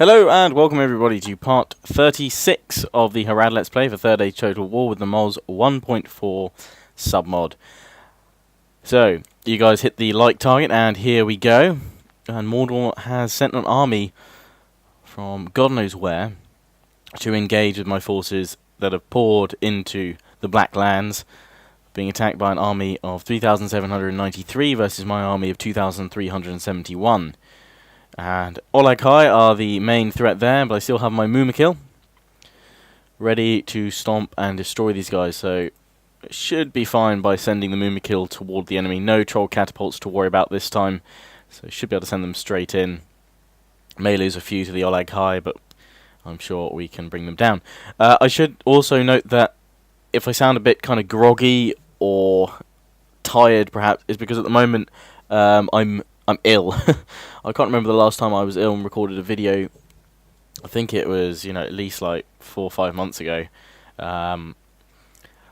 Hello and welcome everybody to part 36 of the Harad Let's Play for Third Age Total War with the MOS 1.4 Submod. So, you guys hit the like target and here we go. And Mordor has sent an army from God knows where to engage with my forces that have poured into the Black Lands, being attacked by an army of 3,793 versus my army of 2,371. And Oleg High are the main threat there, but I still have my Mumakil ready to stomp and destroy these guys, so it should be fine by sending the Mumakil toward the enemy. No troll catapults to worry about this time, so should be able to send them straight in. May lose a few to the Oleg High, but I'm sure we can bring them down. I should also note that if I sound a bit kind of groggy or tired, perhaps, is because at the moment I'm ill. I can't remember the last time I was ill and recorded a video. I think it was, at least like 4 or 5 months ago.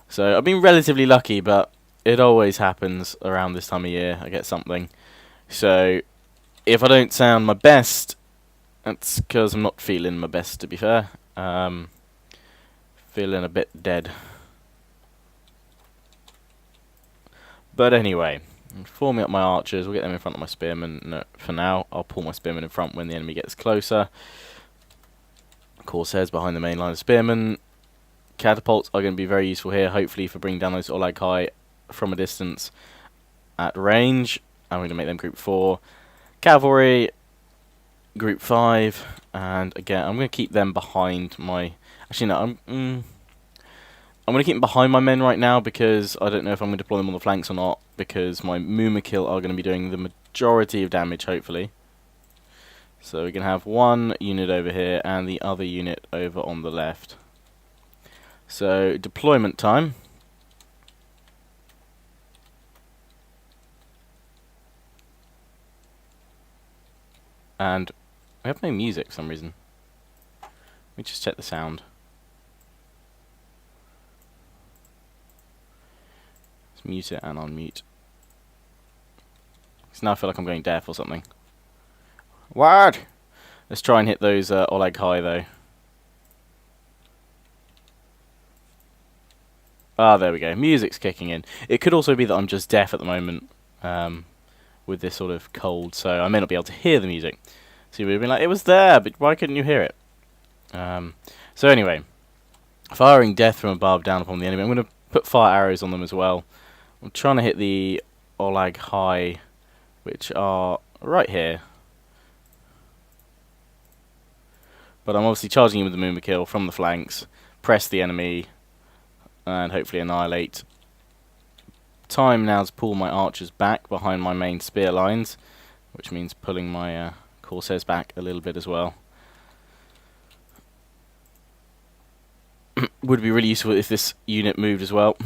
So I've been relatively lucky, but it always happens around this time of year. I get something. So if I don't sound my best, that's because I'm not feeling my best, to be fair. Feeling a bit dead. But anyway, forming up my archers, we'll get them in front of my spearmen. No, for now, I'll pull my spearmen in front when the enemy gets closer. Corsairs behind the main line of spearmen. Catapults are going to be very useful here, hopefully for bringing down those Oleg High from a distance at range. I'm going to make them group 4. Cavalry, group 5. And again, I'm going to keep them behind my... Actually, no, I'm going to keep them behind my men right now because I don't know if I'm going to deploy them on the flanks or not, because my Mumakil are going to be doing the majority of damage, hopefully. So we can have one unit over here and the other unit over on the left. So, deployment time. And we have no music for some reason. Let me just check the sound. Mute it and unmute. So now I feel like I'm going deaf or something. What? Let's try and hit those Oleg High though. Ah, there we go. Music's kicking in. It could also be that I'm just deaf at the moment with this sort of cold, so I may not be able to hear the music. So you would have been like, it was there, but why couldn't you hear it? So anyway, firing death from above down upon the enemy. I'm going to put fire arrows on them as well. I'm trying to hit the Oleg High, which are right here. But I'm obviously charging in with the Mumakil from the flanks, press the enemy, and hopefully annihilate. Time now to pull my archers back behind my main spear lines, which means pulling my Corsairs back a little bit as well. Would be really useful if this unit moved as well.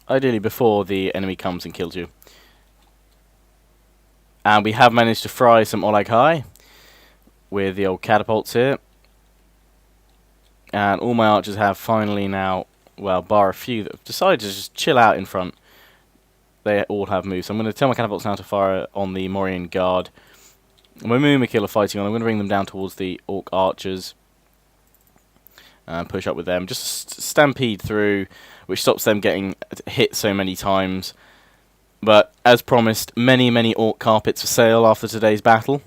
Ideally before the enemy comes and kills you. And we have managed to fry some Oleg High with the old catapults here. And all my archers have finally now, well, bar a few that have decided to just chill out in front. They all have moved. So I'm going to tell my catapults now to fire on the Morian Guard. My Mumakil are fighting on. I'm going to bring them down towards the Orc archers. And push up with them. Just stampede through, which stops them getting hit so many times. But, as promised, many Orc carpets for sale after today's battle.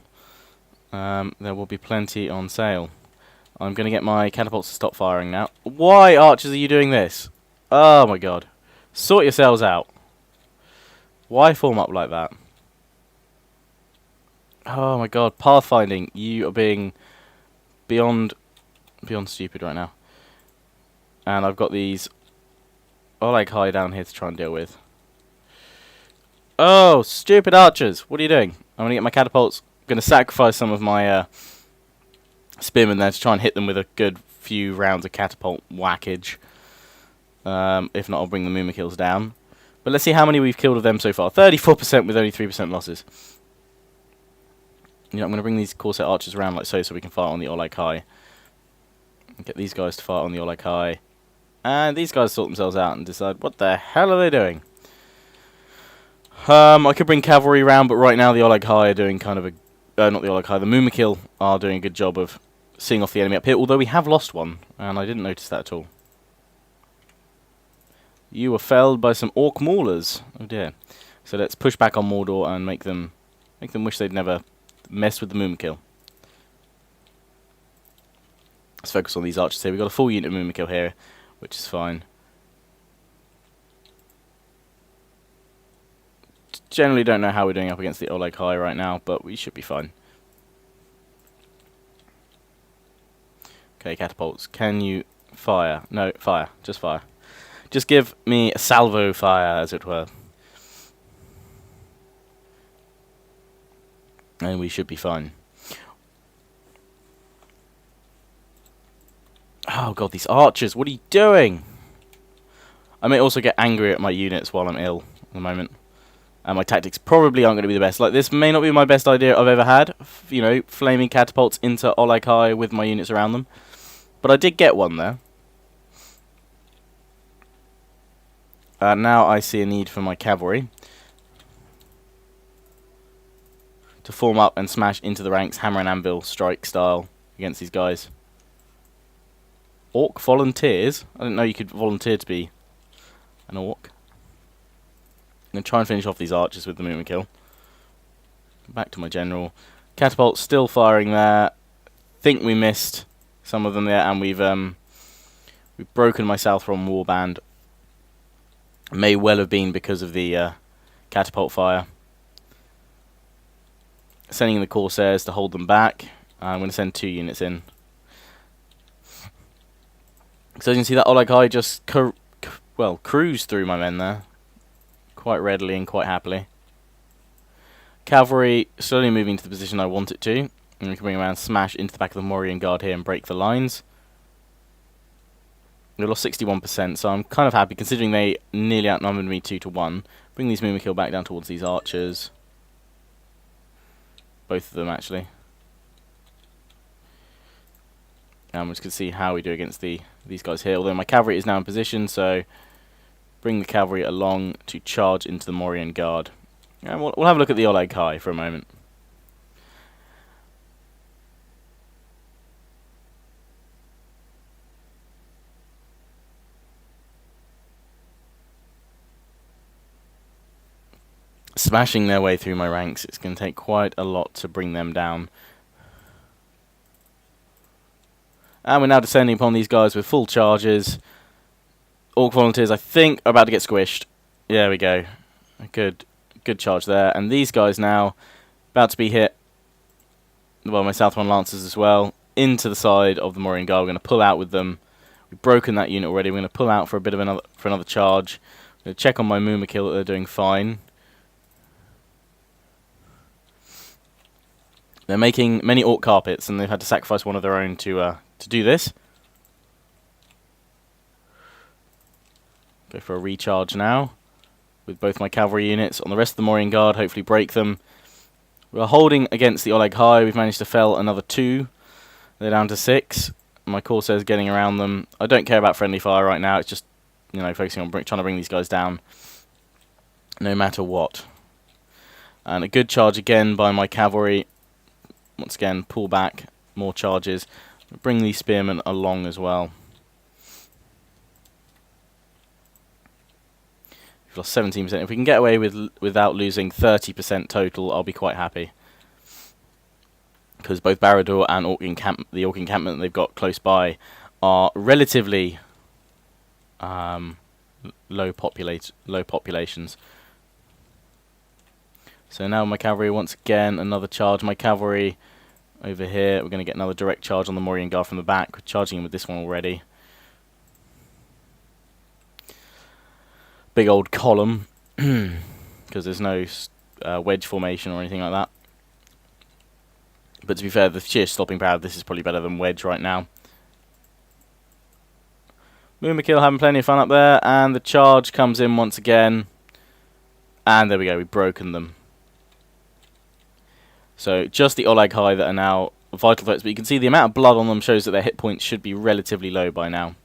There will be plenty on sale. I'm going to get my catapults to stop firing now. Why, archers, are you doing this? Oh my god. Sort yourselves out. Why form up like that? Oh my god, pathfinding. You are being beyond stupid right now. And I've got these Oleg High down here to try and deal with. Oh, stupid archers. What are you doing? I'm going to get my catapults. I'm going to sacrifice some of my spearmen there to try and hit them with a good few rounds of catapult whackage. If not, I'll bring the Mumakils down. But let's see how many we've killed of them so far. 34% with only 3% losses. I'm going to bring these Corsair archers around like so we can fire on the Oleg High. Get these guys to fire on the Oleg High. And these guys sort themselves out and decide what the hell are they doing. I could bring cavalry round, but right now the Oleg High are doing kind of a... not the Oleg High, the Mumakil are doing a good job of seeing off the enemy up here, although we have lost one, and I didn't notice that at all. You were felled by some Orc Maulers. Oh dear. So let's push back on Mordor and make them wish they'd never messed with the Mumakil. Let's focus on these archers here. We've got a full unit of Mumakil here, which is fine. Generally don't know how we're doing up against the Oleg High right now, but we should be fine. Okay, catapults. Can you fire? No, fire. Just fire. Just give me a salvo fire, as it were. And we should be fine. Oh god, these archers, what are you doing? I may also get angry at my units while I'm ill at the moment. And my tactics probably aren't going to be the best. Like, this may not be my best idea I've ever had. You know, flaming catapults into Oleg High with my units around them. But I did get one there. Now I see a need for my cavalry to form up and smash into the ranks, hammer and anvil strike style against these guys. Orc volunteers? I didn't know you could volunteer to be an orc. I'm going to try and finish off these archers with the Mumakil. Back to my general. Catapults still firing there. Think we missed some of them there, and we've broken my Southron warband. May well have been because of the catapult fire. Sending in the Corsairs to hold them back. I'm going to send 2 units in. So as you can see, that Oleg High just cruised through my men there. Quite readily and quite happily. Cavalry slowly moving to the position I want it to. And we can bring around, smash into the back of the Morian Guard here and break the lines. We lost 61%, so I'm kind of happy considering they nearly outnumbered me 2-1. Bring these Mumakil back down towards these archers. Both of them, actually. And we just can see how we do against these guys here. Although my cavalry is now in position, so bring the cavalry along to charge into the Morian Guard. And we'll have a look at the Oleg High for a moment. Smashing their way through my ranks, it's going to take quite a lot to bring them down. And we're now descending upon these guys with full charges. Orc volunteers, I think, are about to get squished. There we go. A good charge there. And these guys now about to be hit. Well, my Southron Lancers as well. Into the side of the Morian Guard. We're going to pull out with them. We've broken that unit already. We're going to pull out for a bit of another charge. I'm going to check on my Mumakil that they're doing fine. They're making many orc carpets, and they've had to sacrifice one of their own to do this. Go for a recharge now with both my cavalry units on the rest of the Morian Guard, hopefully break them. We're holding against the Oleg High. We've managed to fell another 2. They're down to 6. My Corsairs getting around them. I don't care about friendly fire right now. It's just, you know, focusing on trying to bring these guys down no matter what. And a good charge again by my cavalry. Once again, pull back, more charges. Bring these spearmen along as well. We've lost 17%. If we can get away without losing 30% total, I'll be quite happy. Because both Barad-dur and the Orc encampment they've got close by are relatively low populations. So now my cavalry, once again, another charge. My cavalry over here, we're going to get another direct charge on the Morian Guard from the back. We're charging him with this one already. Big old column, because there's no wedge formation or anything like that. But to be fair, the sheer stopping power of this is probably better than wedge right now. Mumakil having plenty of fun up there, and the charge comes in once again. And there we go, we've broken them. So just the Oleg High that are now vital threats, but you can see the amount of blood on them shows that their hit points should be relatively low by now.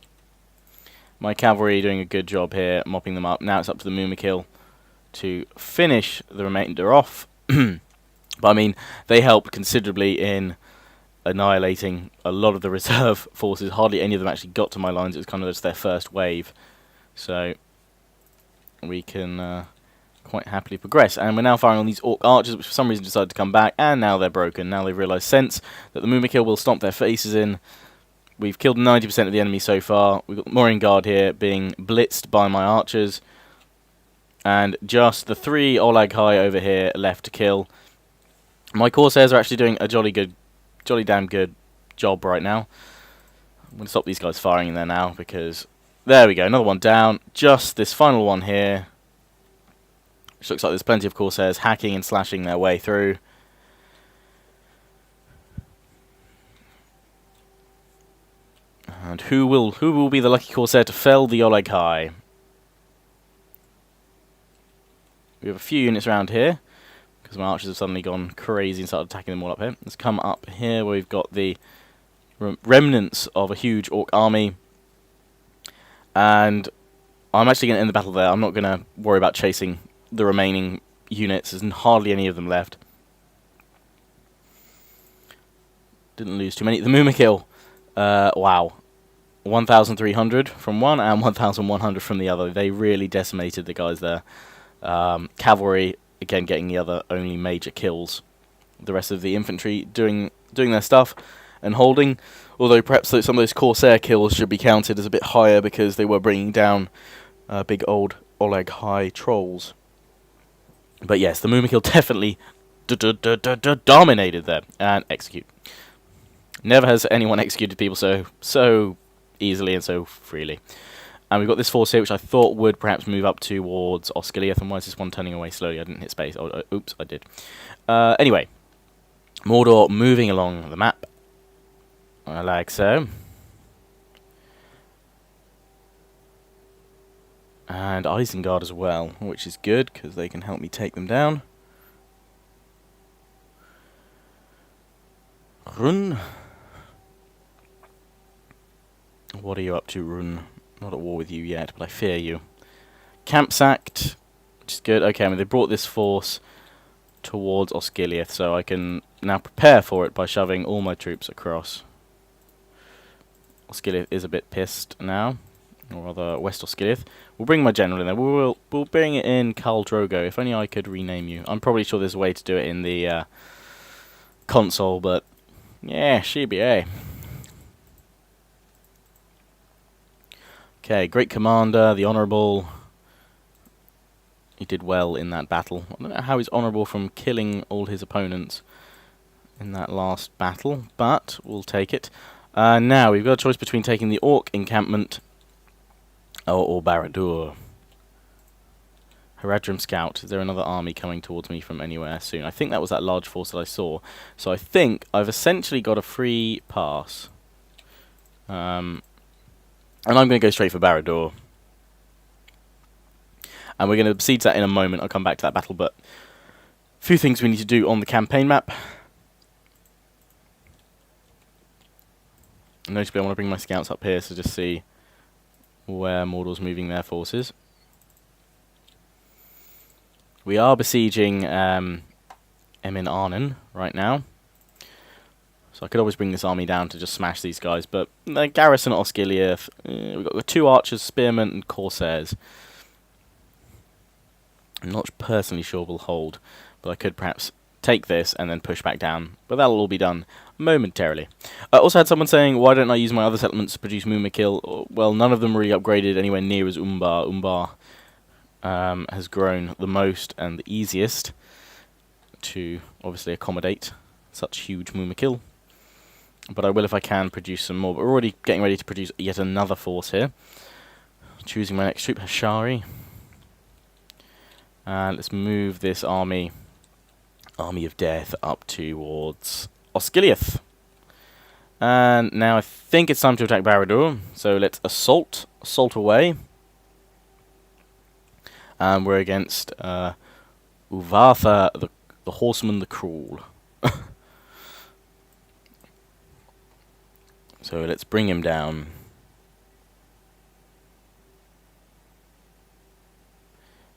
My cavalry doing a good job here, mopping them up. Now it's up to the Mumakil to finish the remainder off. But I mean, they helped considerably in annihilating a lot of the reserve forces. Hardly any of them actually got to my lines. It was kind of just their first wave. So we can quite happily progress. And we're now firing on these Orc archers, which for some reason decided to come back, and now they're broken. Now they've realised sense that the Mumakil will stomp their faces in. We've killed 90% of the enemy so far. We've got Morin Guard here being blitzed by my archers. And just the 3 Olag High over here left to kill. My Corsairs are actually doing a jolly damn good job right now. I'm going to stop these guys firing in there now, because there we go, another one down. Just this final one here, which looks like there's plenty of Corsairs hacking and slashing their way through. And who will be the lucky Corsair to fell the Oleg High? We have a few units around here, because my archers have suddenly gone crazy and started attacking them all up here. Let's come up here where we've got the remnants of a huge Orc army. And I'm actually going to end the battle there. I'm not going to worry about chasing the remaining units. There's hardly any of them left. Didn't lose too many. The Mumakil, wow. 1,300 from one and 1,100 from the other. They really decimated the guys there. Cavalry, again, getting the other only major kills. The rest of the infantry doing their stuff and holding. Although perhaps some of those Corsair kills should be counted as a bit higher, because they were bringing down big old Oleg High trolls. But yes, the Mumakil definitely dominated there. And execute. Never has anyone executed people so easily and so freely. And we've got this force here, which I thought would perhaps move up towards Osgiliath. And why is this one turning away slowly? I didn't hit space. Oh, oops, I did. Anyway, Mordor moving along the map. Like so. And Isengard as well, which is good, because they can help me take them down. Run. What are you up to, Run? Not at war with you yet, but I fear you. Camp sacked, which is good. Okay, I mean, they brought this force towards Osgiliath, so I can now prepare for it by shoving all my troops across. Osgiliath is a bit pissed now, or rather West Osgiliath. We'll bring my general in there. We'll bring it in Khal Drogo. If only I could rename you. I'm probably sure there's a way to do it in the console, but yeah, CBA. Okay, great commander, the Honourable. He did well in that battle. I don't know how he's honourable from killing all his opponents in that last battle, but we'll take it. Now, we've got a choice between taking the Orc encampment or Barad-dur. Haradrim Scout. Is there another army coming towards me from anywhere soon? I think that was that large force that I saw. So I think I've essentially got a free pass. And I'm going to go straight for Barad-dur. And we're going to besiege that in a moment. I'll come back to that battle, but a few things we need to do on the campaign map. Notably, I want to bring my scouts up here to just see where Mordor's moving their forces. We are besieging Emin Arnen right now. So I could always bring this army down to just smash these guys, but the garrison at Osgiliath, we've got 2 archers, spearmen, and corsairs. I'm not personally sure we'll hold, but I could perhaps take this and then push back down. But that'll all be done momentarily. I also had someone saying, why don't I use my other settlements to produce Mumakil? Well, none of them really upgraded anywhere near as Umbar. Umbar has grown the most and the easiest to obviously accommodate such huge Mumakil. But I will, if I can, produce some more. But we're already getting ready to produce yet another force here. Choosing my next troop, Hashari. And let's move this army of death, up towards Osgiliath. And now I think it's time to attack Barad-dur. So let's assault away. And we're against Uvatha, the horseman, the cruel. So let's bring him down.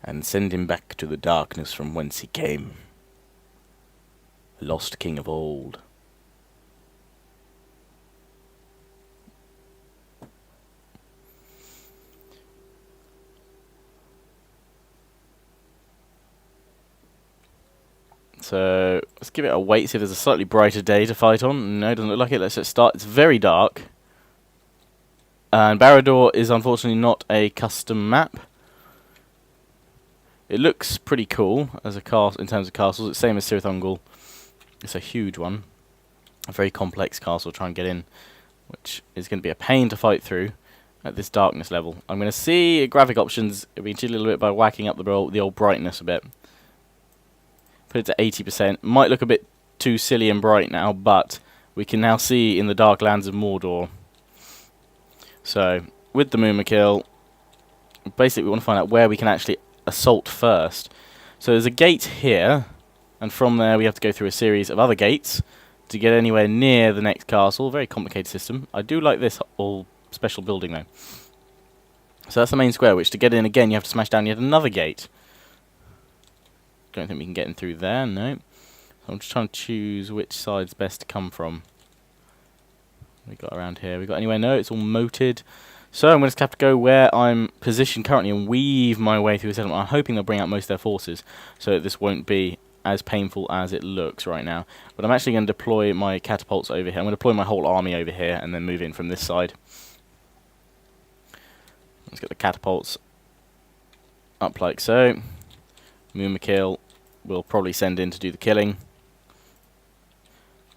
and send him back to the darkness from whence he came. Lost king of old. So let's give it a wait, see if there's a slightly brighter day to fight on. No, doesn't look like it. Let's just start. It's very dark. And Barad-dur is unfortunately not a custom map. It looks pretty cool as a castle in terms of castles. It's the same as Cirith Ungol. It's a huge one. A very complex castle to try and get in, which is going to be a pain to fight through at this darkness level. I'm going to see graphic options. It'll be a little bit by whacking up the old brightness a bit. Put it to 80%. Might look a bit too silly and bright now, but we can now see in the dark lands of Mordor. So, with the Mumakil, basically we want to find out where we can actually assault first. So there's a gate here, and from there we have to go through a series of other gates to get anywhere near the next castle. Very complicated system. I do like this all special building though. So that's the main square, which to get in again you have to smash down yet another gate. Don't think we can get in through there, no. So I'm just trying to choose which side's best to come from. We got around here. We got anywhere? No, it's all moated. So I'm going to have to go where I'm positioned currently and weave my way through the settlement. I'm hoping they'll bring out most of their forces so that this won't be as painful as it looks right now. But I'm actually going to deploy my catapults over here. I'm going to deploy my whole army over here and then move in from this side. Let's get the catapults up like so. Mumakil will probably send in to do the killing.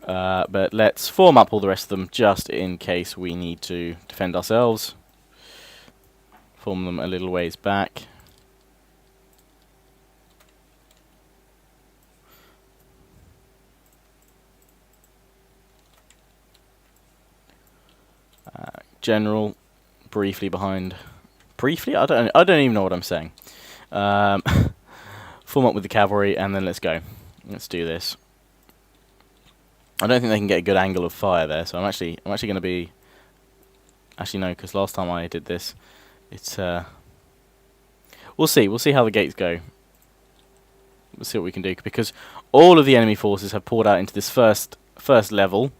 But let's form up all the rest of them just in case we need to defend ourselves. Form them a little ways back. General, briefly behind. Briefly? I don't even know what I'm saying. Form up with the cavalry and then let's go. Let's do this. I don't think they can get a good angle of fire there, so I'm actually going to be. Actually, no, because last time I did this, it's. We'll see. We'll see how the gates go. We'll see what we can do because all of the enemy forces have poured out into this first level.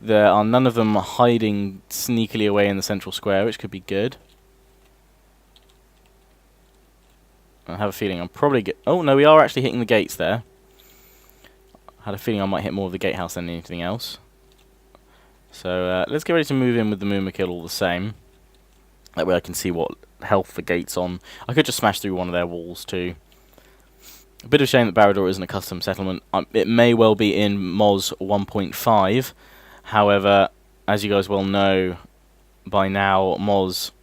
There are none of them hiding sneakily away in the central square, which could be good. I have a feeling I'm probably oh no, we are actually hitting the gates there. I had a feeling I might hit more of the gatehouse than anything else. So let's get ready to move in with the Mumakil all the same. That way I can see what health the gate's on. I could just smash through one of their walls too. A bit of a shame that Barad-dur isn't a custom settlement. It may well be in MOS 1.5. However, as you guys well know by now, MOS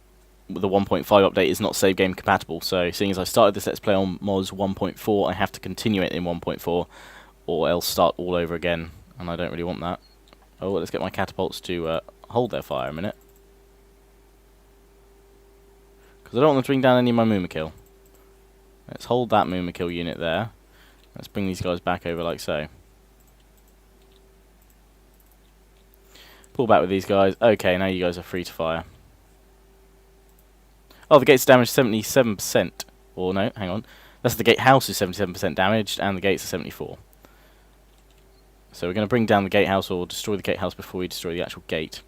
the 1.5 update is not save game compatible. So seeing as I started this Let's Play on MOS 1.4, I have to continue it in 1.4. Or else start all over again, and I don't really want that. Oh, let's get my catapults to hold their fire a minute. Because I don't want them to bring down any of my Mumakil. Let's hold that Mumakil unit there. Let's bring these guys back over like so. Pull back with these guys. Okay, now you guys are free to fire. Oh, the gate's damaged 77%. Or no, hang on. That's the gatehouse is 77% damaged, and the gates are 74%. So we're going to bring down the gatehouse or destroy the gatehouse before we destroy the actual gate.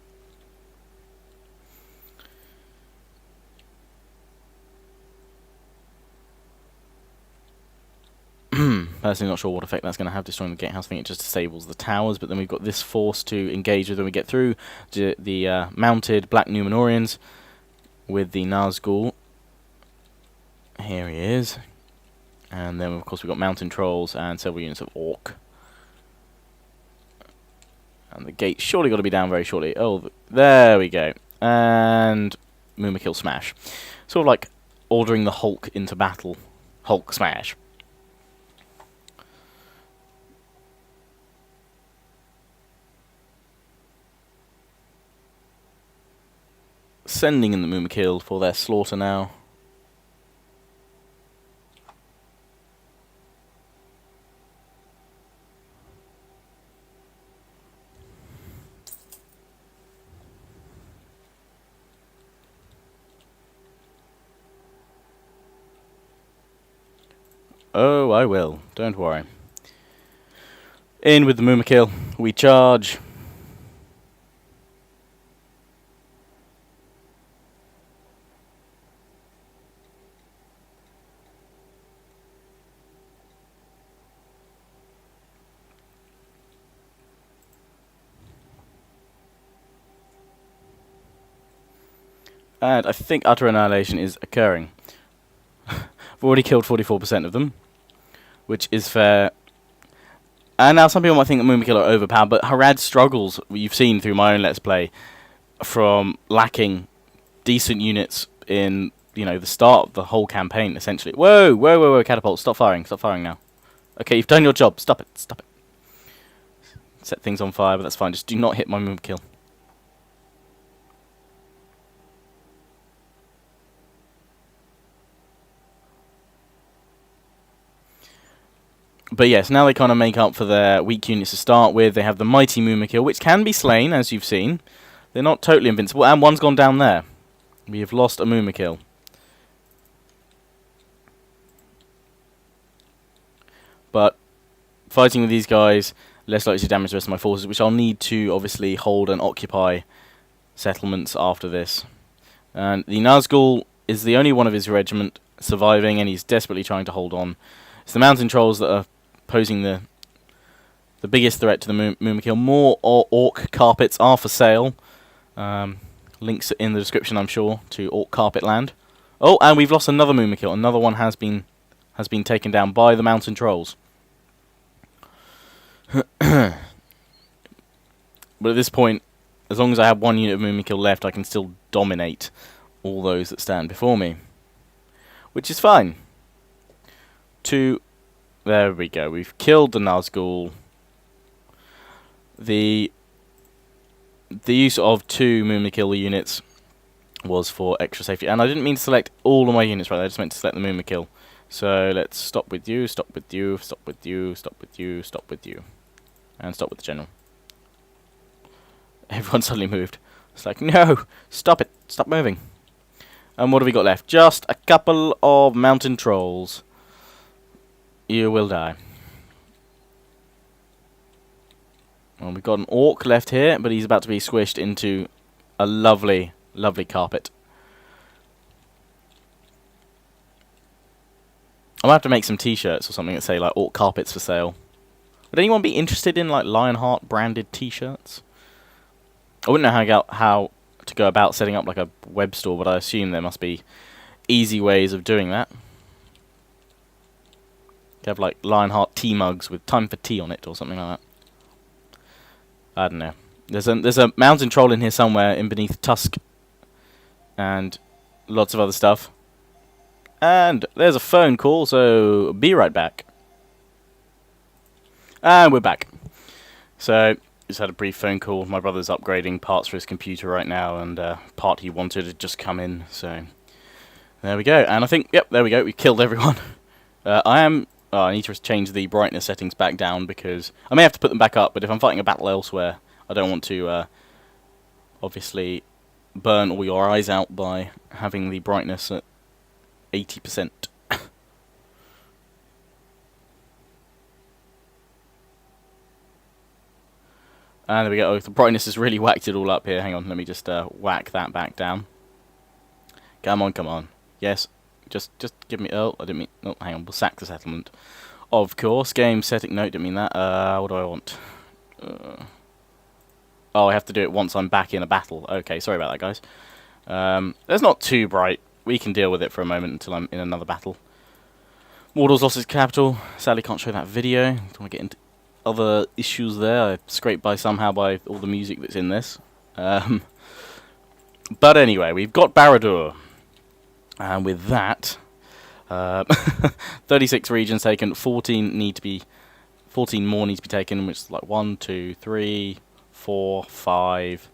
Personally not sure what effect that's going to have destroying the gatehouse. I think it just disables the towers, but then we've got this force to engage with when we get through the mounted Black Númenóreans with the Nazgul. Here he is. And then of course we've got mountain trolls and several units of orc. And the gate's surely got to be down very shortly. Oh, there we go. And Mumakil smash. Sort of like ordering the Hulk into battle. Hulk smash. Sending in the Mumakil for their slaughter now. Oh, I will. Don't worry. In with the Moomakill. We charge. And I think utter annihilation is occurring. I've already killed 44% of them, which is fair. And now some people might think that Moomakill are overpowered, but Harad struggles, you've seen through my own Let's Play, from lacking decent units in, you know, the start of the whole campaign, essentially. Whoa, whoa, whoa, whoa, catapult, stop firing now. Okay, you've done your job, stop it. Set things on fire, but that's fine, just do not hit my Moomakill. But yes, now they kind of make up for their weak units to start with. They have the mighty Moomakill, which can be slain, as you've seen. They're not totally invincible, and one's gone down there. We have lost a Moomakill. But fighting with these guys, less likely to damage the rest of my forces, which I'll need to obviously hold and occupy settlements after this. And the Nazgul is the only one of his regiment surviving, and he's desperately trying to hold on. It's the mountain trolls that are posing the biggest threat to the Moomakill. More orc carpets are for sale. Links in the description, I'm sure, to orc carpet land. Oh, and we've lost another Moomakill. Another one has been taken down by the mountain trolls. But at this point, as long as I have one unit of Moomakill left, I can still dominate all those that stand before me, which is fine. There we go. We've killed the Nazgul. The use of 2 Moomakill units was for extra safety, and I didn't mean to select all of my units right there. I just meant to select the Moomakill. So let's stop with you, stop with you, stop with you, stop with you, stop with you, and stop with the general. Everyone suddenly moved. It's like, no, stop it, stop moving. And what have we got left? Just a couple of mountain trolls. You will die. Well, we've got an orc left here, but he's about to be squished into a lovely, lovely carpet. I'm going to have to make some t-shirts or something that say, like, orc carpets for sale. Would anyone be interested in, like, Lionheart branded t-shirts? I wouldn't know how to go about setting up, like, a web store, but I assume there must be easy ways of doing that. You have, like, Lionheart tea mugs with time for tea on it or something like that. I don't know. There's a mountain troll in here somewhere, in beneath Tusk, and lots of other stuff. And there's a phone call, so be right back. And we're back. So, just had a brief phone call. My brother's upgrading parts for his computer right now, and part he wanted had just come in, so there we go. And I think, yep, there we go. We killed everyone. I need to change the brightness settings back down, because I may have to put them back up, but if I'm fighting a battle elsewhere, I don't want to, obviously, burn all your eyes out by having the brightness at 80%. And there we go. Oh, the brightness has really whacked it all up here. Hang on, let me just whack that back down. Come on, come on. Yes, just give me... Oh, I didn't mean... Oh, hang on, we'll sack the settlement. Of course, game setting... No, didn't mean that. What do I want? Oh, I have to do it once I'm back in a battle. Okay, sorry about that, guys. It's not too bright. We can deal with it for a moment until I'm in another battle. Mordor's lost his capital. Sadly, can't show that video. Don't want to get into other issues there. I scraped by somehow by all the music that's in this. But anyway, we've got Barad-dur. And with that, 36 regions taken, 14 more need to be taken, which is like 1, 2, 3, 4, 5,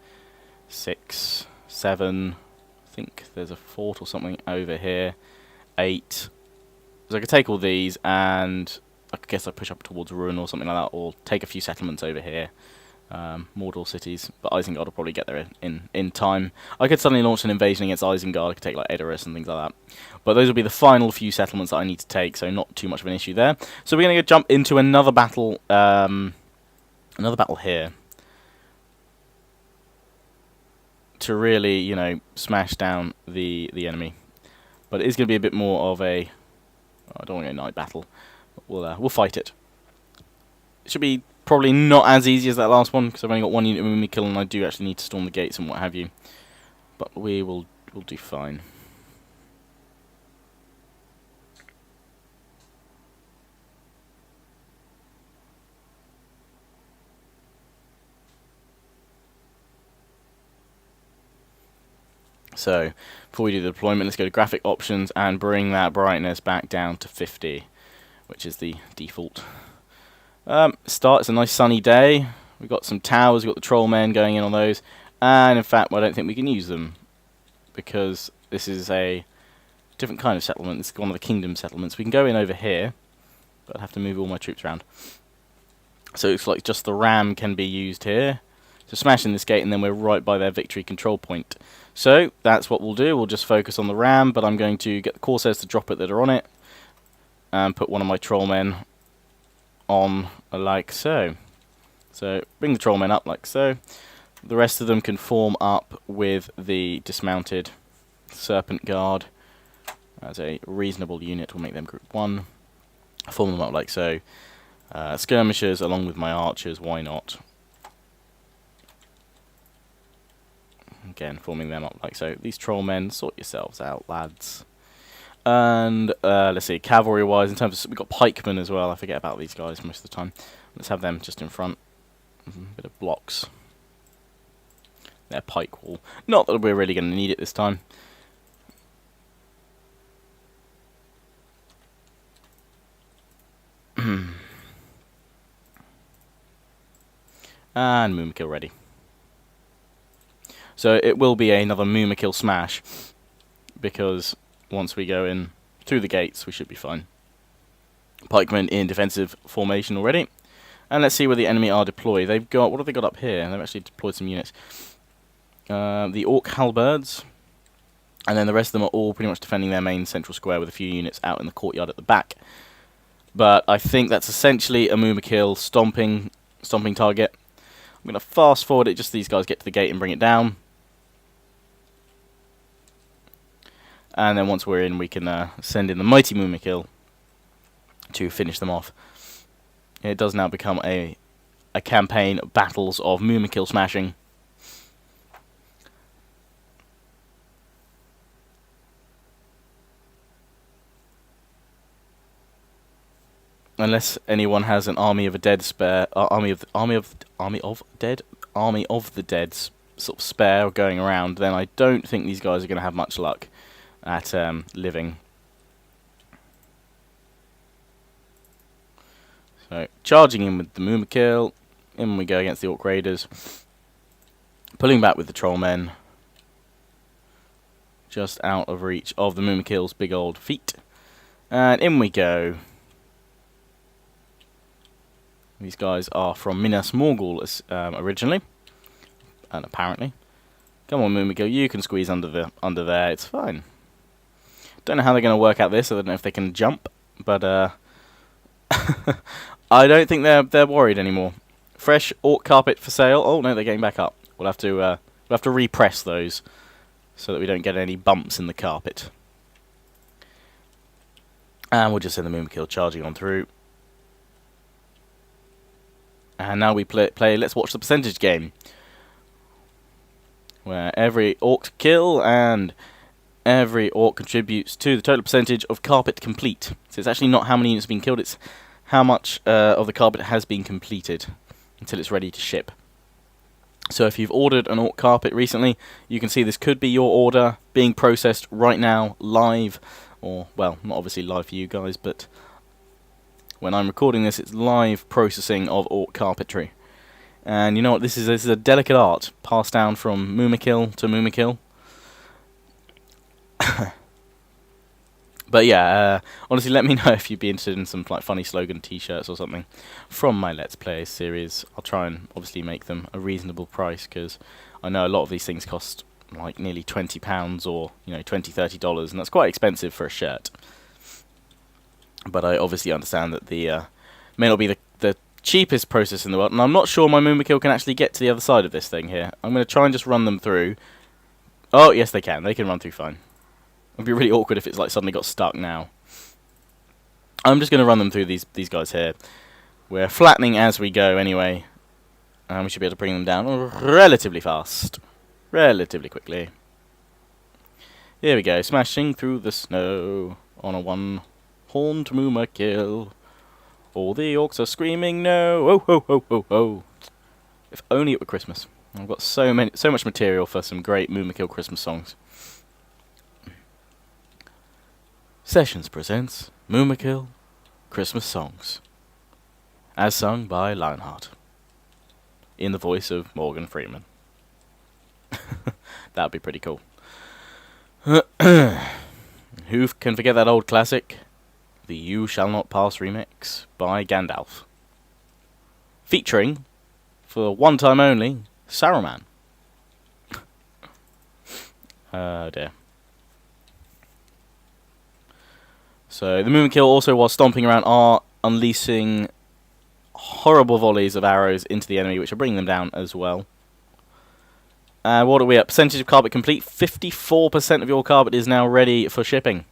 6, 7. I think there's a fort or something over here. 8. So I could take all these, and I guess I push up towards ruin or something like that, or take a few settlements over here. Mordor cities, but Isengard will probably get there in time. I could suddenly launch an invasion against Isengard. I could take like Edoras and things like that. But those will be the final few settlements that I need to take, so not too much of an issue there. So we're going to jump into another battle here to really, you know, smash down the enemy. But it is going to be a bit more of a... I don't want to go night battle. We'll fight it. It should be probably not as easy as that last one, because I've only got one unit of Mumakil, and I do actually need to storm the gates and what have you. But we'll do fine. So, before we do the deployment, let's go to graphic options and bring that brightness back down to 50, which is the default. It's a nice sunny day. We've got some towers, we've got the trollmen going in on those, and in fact, I don't think we can use them, because this is a different kind of settlement. This is one of the kingdom settlements. We can go in over here, but I'd have to move all my troops around. So it looks like just the ram can be used here to smash in this gate, and then we're right by their victory control point. So that's what we'll do. We'll just focus on the ram, but I'm going to get the Corsairs to drop it that are on it, and put one of my trollmen on like so. So bring the trollmen up like so. The rest of them can form up with the dismounted Serpent Guard as a reasonable unit. We'll make them group 1. Form them up like so. Skirmishers along with my archers, why not? Again, forming them up like so. These trollmen, sort yourselves out, lads. And let's see, cavalry-wise, in terms of, we've got pikemen as well. I forget about these guys most of the time. Let's have them just in front. Bit of blocks. Their pike wall. Not that we're really going to need it this time. And Mumakil ready. So it will be another Mumakil smash, because once we go in through the gates, we should be fine. Pikemen in defensive formation already. And let's see where the enemy are deployed. They've got, what have they got up here? They've actually deployed some units. The Orc Halberds, and then the rest of them are all pretty much defending their main central square with a few units out in the courtyard at the back. But I think that's essentially a Mumakil stomping target. I'm going to fast forward it just so these guys get to the gate and bring it down. And then once we're in, we can send in the mighty Mumakil to finish them off. It does now become a campaign of battles of Mumakil smashing. Unless anyone has an army of the dead spare, army of the dead sort of spare going around, then I don't think these guys are going to have much luck at living. So charging in with the Mumakil, in we go against the Orc Raiders, pulling back with the Trollmen, just out of reach of the Mumakil's big old feet, and in we go. These guys are from Minas Morgul originally, and apparently. Come on, Mumakil, you can squeeze under there. It's fine. Don't know how they're going to work out this. I don't know if they can jump, but I don't think they're worried anymore. Fresh orc carpet for sale. Oh no, they're getting back up. We'll have to repress those so that we don't get any bumps in the carpet. And we'll just send the Mumakil charging on through. And now we play Let's Watch the Percentage game, where every orc kill and every orc contributes to the total percentage of carpet complete. So it's actually not how many units have been killed, it's how much of the carpet has been completed until it's ready to ship. So if you've ordered an orc carpet recently, you can see this could be your order being processed right now, live, or, well, not obviously live for you guys, but when I'm recording this, it's live processing of orc carpetry. And you know what, this is a delicate art, passed down from Mumakil to Mumakil. But yeah, honestly, let me know if you'd be interested in some like funny slogan T-shirts or something from my Let's Play series. I'll try and obviously make them a reasonable price, because I know a lot of these things cost like nearly £20 or $20–30, and that's quite expensive for a shirt. But I obviously understand that the may not be the cheapest process in the world, and I'm not sure my Moonmakill can actually get to the other side of this thing here. I'm going to try and just run them through. Oh yes, they can. They can run through fine. It'd be really awkward if it's like suddenly got stuck now. I'm just going to run them through these guys here. We're flattening as we go anyway, and we should be able to bring them down relatively fast, relatively quickly. Here we go, smashing through the snow on a one-horned Moonmakill. All the orcs are screaming no! Oh ho ho ho ho! If only it were Christmas. I've got so much material for some great Moonmakill Christmas songs. Sessions presents Moonmakill Christmas Songs, as sung by Lionheart, in the voice of Morgan Freeman. That'd be pretty cool. Who can forget that old classic, the You Shall Not Pass remix by Gandalf, featuring, for one time only, Saruman. Oh dear. So the Moonmakill also, while stomping around, are unleashing horrible volleys of arrows into the enemy, which are bringing them down as well. What are we at? Percentage of carpet complete. 54% of your carpet is now ready for shipping.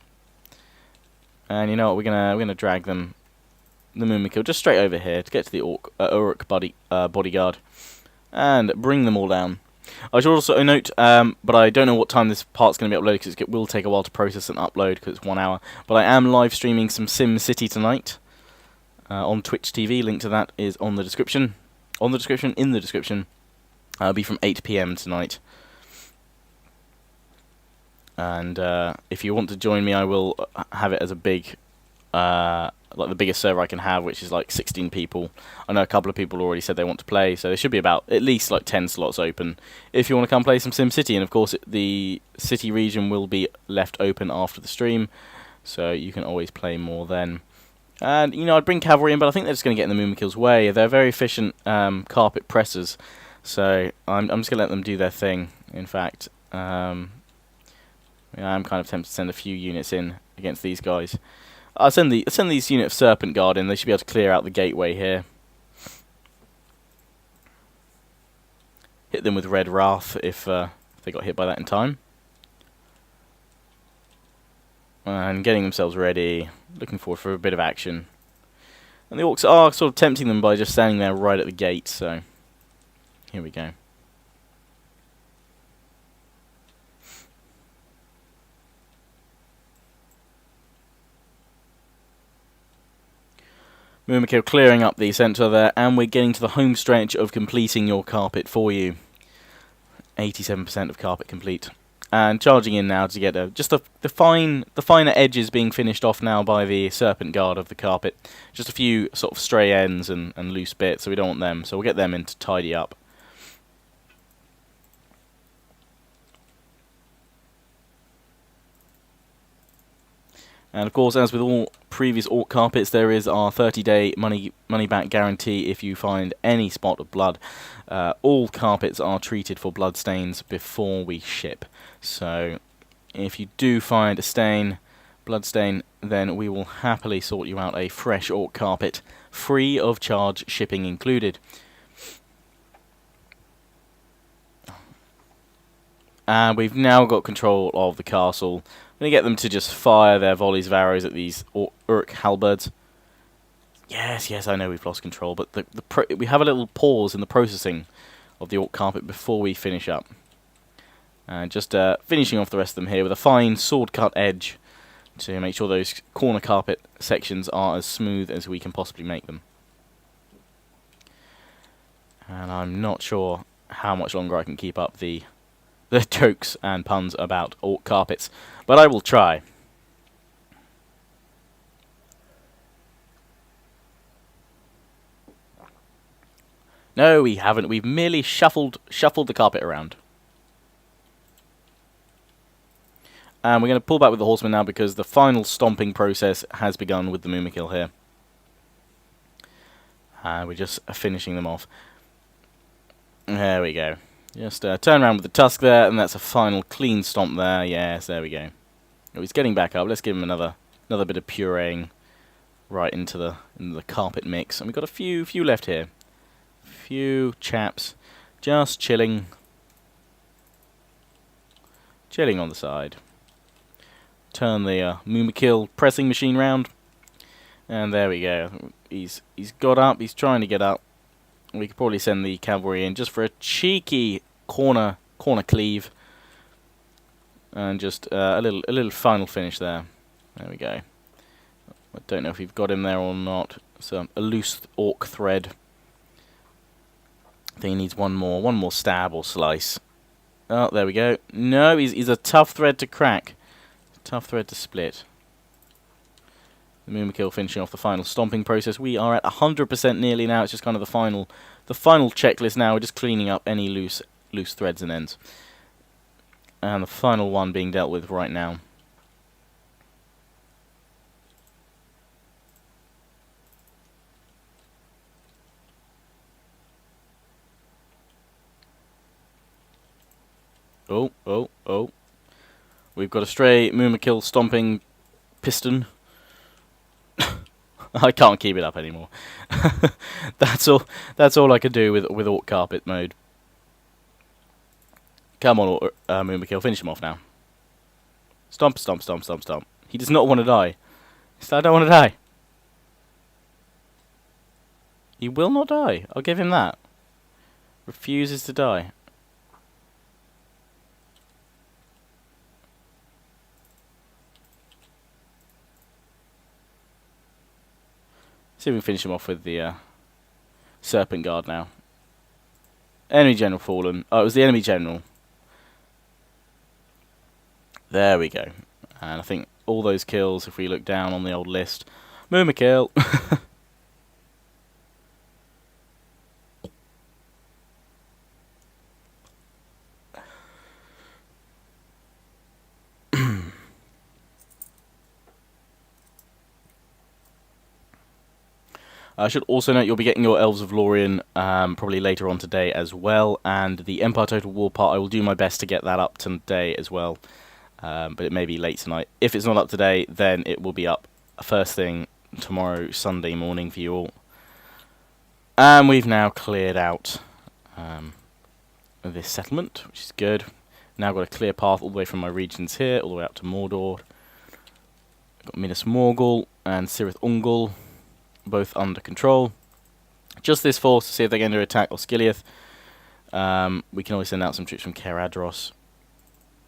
And you know what? We're gonna drag them, the Moonmakill, just straight over here to get to the Uruk bodyguard, and bring them all down. I should also note, but I don't know what time this part's going to be uploaded, because it will take a while to process and upload, because it's 1 hour. But I am live streaming some Sim City tonight on Twitch TV. Link to that is on the description. In the description. It'll be from 8 PM tonight. And if you want to join me, I will have it as a big, like the biggest server I can have, which is like 16 people. I know a couple of people already said they want to play, so there should be about at least like 10 slots open if you want to come play some SimCity. And of course, the city region will be left open after the stream, so you can always play more then. And I'd bring cavalry in, but I think they're just going to get in the Moonmakill's way. They're very efficient carpet pressers, so I'm just going to let them do their thing. In fact, I'm kind of tempted to send a few units in against these guys. I'll send these unit of Serpent Guard in. They should be able to clear out the gateway here. Hit them with Red Wrath if they got hit by that in time. And getting themselves ready, looking forward for a bit of action. And the orcs are sort of tempting them by just standing there right at the gate, so here we go. Moonmakill clearing up the centre there, and we're getting to the home stretch of completing your carpet for you. 87% of carpet complete. And charging in now to get just the finer edges being finished off now by the Serpent Guard of the carpet. Just a few sort of stray ends and loose bits, so we don't want them. So we'll get them in to tidy up. And of course, as with all previous orc carpets, there is our 30-day money back guarantee if you find any spot of blood. All carpets are treated for blood stains before we ship. So if you do find a blood stain, then we will happily sort you out a fresh orc carpet, free of charge, shipping included. And we've now got control of the castle. I'm going to get them to just fire their volleys of arrows at these Uruk halberds. Yes, I know we've lost control, but we have a little pause in the processing of the orc carpet before we finish up. And just finishing off the rest of them here with a fine sword-cut edge to make sure those corner carpet sections are as smooth as we can possibly make them. And I'm not sure how much longer I can keep up the jokes and puns about orc carpets, but I will try. No, we haven't. We've merely shuffled the carpet around. And we're going to pull back with the horsemen now because the final stomping process has begun with the Mumakil here. And we're just finishing them off. There we go. Just turn around with the tusk there, and that's a final clean stomp there. Yes, there we go. Oh, he's getting back up. Let's give him another bit of pureeing right into the carpet mix. And we've got a few left here. Few chaps just chilling on the side. Turn the Mumakil pressing machine round, and there we go. He's got up. He's trying to get up. We could probably send the cavalry in just for a cheeky corner cleave, and just a little final finish there. There we go. I don't know if we've got him there or not. So a loose orc thread. I think he needs one more stab or slice. Oh, there we go. No, he's a tough thread to crack. Tough thread to split. The Mumakil finishing off the final stomping process. We are at 100% nearly now. It's just kind of the final checklist now. We're just cleaning up any loose threads and ends. And the final one being dealt with right now. Oh. We've got a stray Mumakil stomping piston. I can't keep it up anymore. That's all I can do with Orc Carpet mode. Come on, Mumakil, finish him off now. Stomp. He does not want to die. He said, I don't want to die. He will not die. I'll give him that. Refuses to die. See if we can finish him off with the Serpent Guard now. Enemy General fallen. Oh, it was the enemy General. There we go. And I think all those kills, if we look down on the old list, Mumakil. I should also note you'll be getting your Elves of Lorien probably later on today as well, and the Empire Total War part, I will do my best to get that up today as well, but it may be late tonight. If it's not up today, then it will be up first thing tomorrow, Sunday morning for you all. And we've now cleared out this settlement, which is good. Now got a clear path all the way from my regions here, all the way up to Mordor. Got Minas Morgul and Cirith Ungol, both under control. Just this force to see if they're going to attack Osgiliath. We can always send out some troops from Caradros.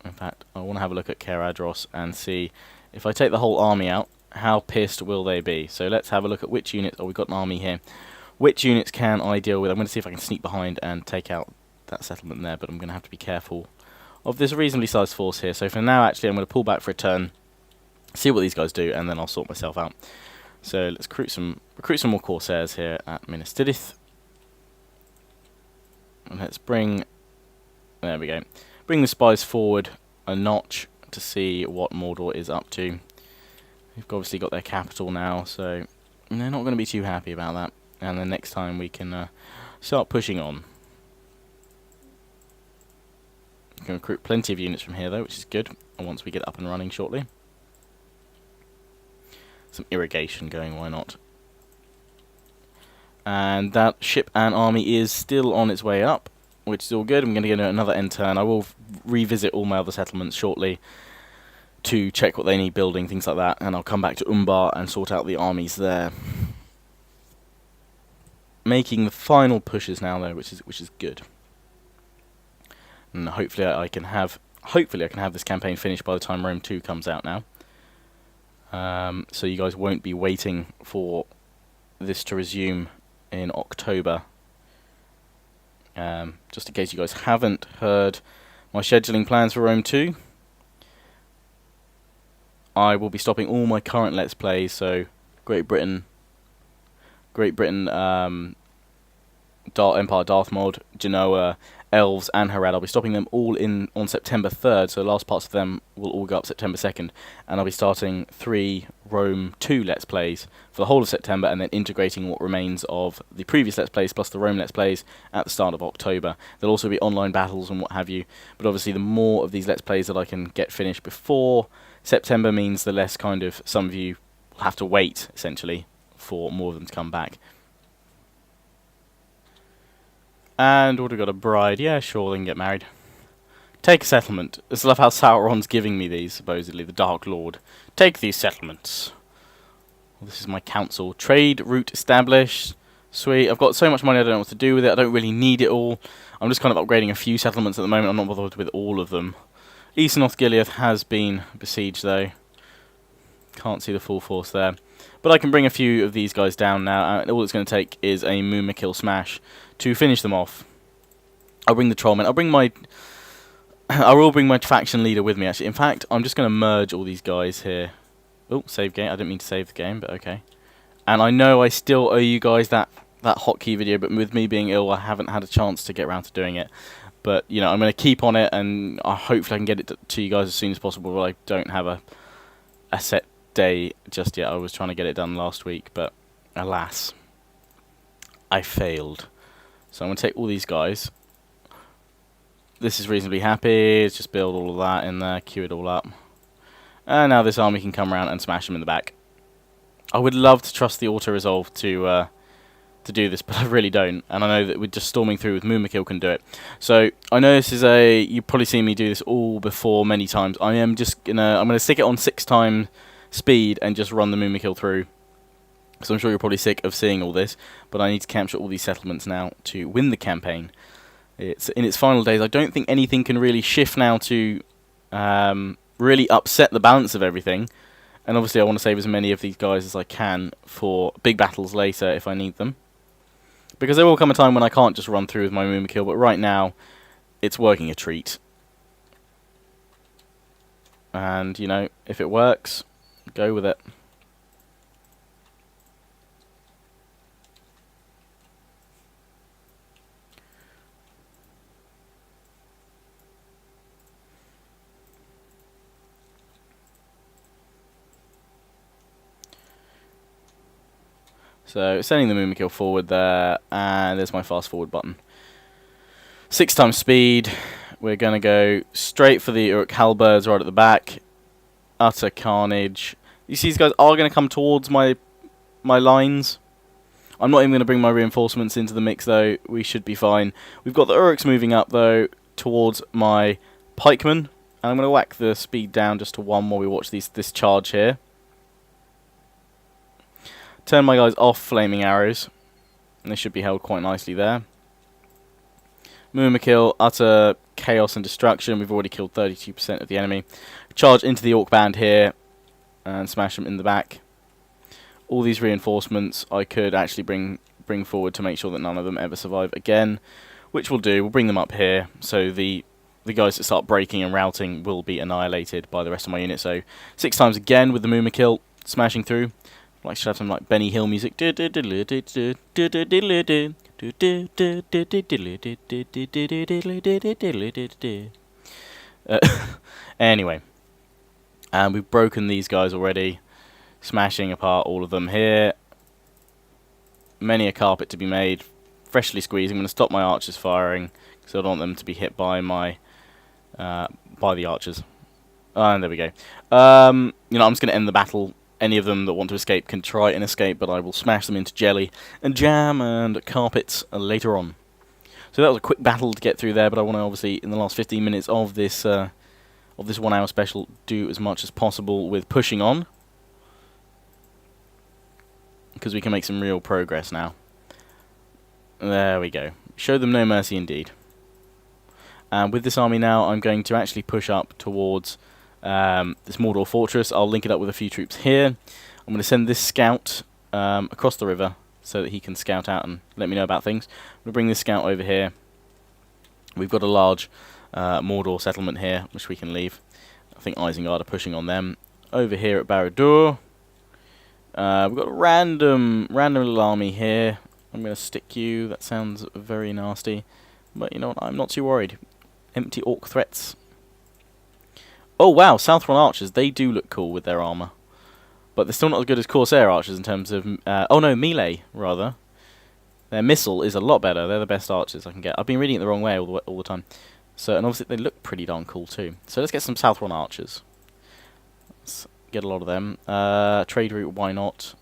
In fact, I want to have a look at Caradros and see if I take the whole army out, how pissed will they be? So let's have a look at which units. Oh, we've got an army here. Which units can I deal with? I'm going to see if I can sneak behind and take out that settlement there, but I'm going to have to be careful of this reasonably sized force here. So for now, actually, I'm going to pull back for a turn, see what these guys do, and then I'll sort myself out. So let's recruit some more Corsairs here at Minas Tirith. And let's bring the spies forward a notch to see what Mordor is up to. We've obviously got their capital now, so they're not going to be too happy about that. And then next time we can start pushing on. We can recruit plenty of units from here though, which is good. And once we get up and running shortly. Some irrigation going, why not? And that ship and army is still on its way up, which is all good. I'm going to get another end turn. I will revisit all my other settlements shortly to check what they need building, things like that, and I'll come back to Umbar and sort out the armies there. Making the final pushes now though, which is good. And hopefully I can have this campaign finished by the time Rome 2 comes out now. So you guys won't be waiting for this to resume in October. Just in case you guys haven't heard my scheduling plans for Rome 2, I will be stopping all my current Let's Plays, so Great Britain, Empire Darth Mod, Genoa, Elves and Harad. I'll be stopping them all in on September 3rd, so the last parts of them will all go up September 2nd, and I'll be starting 3 Rome 2 Let's Plays for the whole of September, and then integrating what remains of the previous Let's Plays plus the Rome Let's Plays at the start of October. There'll also be online battles and what have you, but obviously the more of these Let's Plays that I can get finished before September means the less kind of some of you will have to wait, essentially, for more of them to come back. And what, we got a bride? Yeah, sure, they can get married. Take a settlement. I just love how Sauron's giving me these, supposedly, the Dark Lord. Take these settlements. Well, this is my council. Trade route established. Sweet. I've got so much money I don't know what to do with it. I don't really need it all. I'm just kind of upgrading a few settlements at the moment. I'm not bothered with all of them. East Northgiliath has been besieged, though. Can't see the full force there. But I can bring a few of these guys down now, and all it's going to take is a Mumakil smash to finish them off. I'll bring the Trollmen. I will bring my faction leader with me, actually. In fact, I'm just going to merge all these guys here. Oh, save game. I didn't mean to save the game, but okay. And I know I still owe you guys that hotkey video, but with me being ill, I haven't had a chance to get around to doing it. But, you know, I'm going to keep on it, and hopefully I can get it to you guys as soon as possible, but I don't have a set day just yet. I was trying to get it done last week, but alas, I failed. So I'm going to take all these guys. This is reasonably happy. Let's just build all of that in there, queue it all up. And now this army can come around and smash them in the back. I would love to trust the auto-resolve to do this, but I really don't. And I know that with just storming through with Mumakil can do it. So I know this is you've probably seen me do this all before many times. I'm gonna stick it on 6 times speed and just run the Mumakil through. So I'm sure you're probably sick of seeing all this, but I need to capture all these settlements now to win the campaign. It's in its final days. I don't think anything can really shift now to really upset the balance of everything. And obviously I want to save as many of these guys as I can for big battles later if I need them. Because there will come a time when I can't just run through with my Mumakil, but right now it's working a treat. And, you know, if it works, go with it. So, sending the Mumakil forward there, and there's my fast forward button. 6 times speed. We're going to go straight for the Uruk Halberds right at the back. Utter carnage. You see these guys are going to come towards my lines. I'm not even going to bring my reinforcements into the mix, though. We should be fine. We've got the Uruks moving up, though, towards my pikemen. And I'm going to whack the speed down just to 1 while we watch this charge here. Turn my guys off flaming arrows. And they should be held quite nicely there. Mumakil, utter chaos and destruction. We've already killed 32% of the enemy. Charge into the Orc band here and smash them in the back. All these reinforcements I could actually bring forward to make sure that none of them ever survive again, which we'll do. We'll bring them up here, so the guys that start breaking and routing will be annihilated by the rest of my unit. So 6 times again with the Mumakil smashing through. Like should have some like Benny Hill music. Anyway, and we've broken these guys already, smashing apart all of them here. Many a carpet to be made, freshly squeezed. I'm going to stop my archers firing because I don't want them to be hit by my by the archers. And there we go. I'm just going to end the battle. Any of them that want to escape can try and escape, but I will smash them into jelly and jam and carpets later on. So that was a quick battle to get through there, but I want to obviously, in the last 15 minutes of this 1 hour special, do as much as possible with pushing on, because we can make some real progress now. There we go. Show them no mercy indeed. And with this army now, I'm going to actually push up towards this Mordor fortress. I'll link it up with a few troops here. I'm going to send this scout across the river so that he can scout out and let me know about things. I'm going to bring this scout over here. We've got a large Mordor settlement here, which we can leave. I think Isengard are pushing on them. Over here at Barad-dur, we've got a random little army here. I'm going to stick you. That sounds very nasty. But you know what, I'm not too worried. Empty orc threats. Oh wow, Southron archers, they do look cool with their armour. But they're still not as good as Corsair archers in terms of... oh no, melee, rather. Their missile is a lot better. They're the best archers I can get. I've been reading it the wrong way all the time. So, and obviously they look pretty darn cool too. So let's get some Southron archers. Let's get a lot of them. Trade route, why not?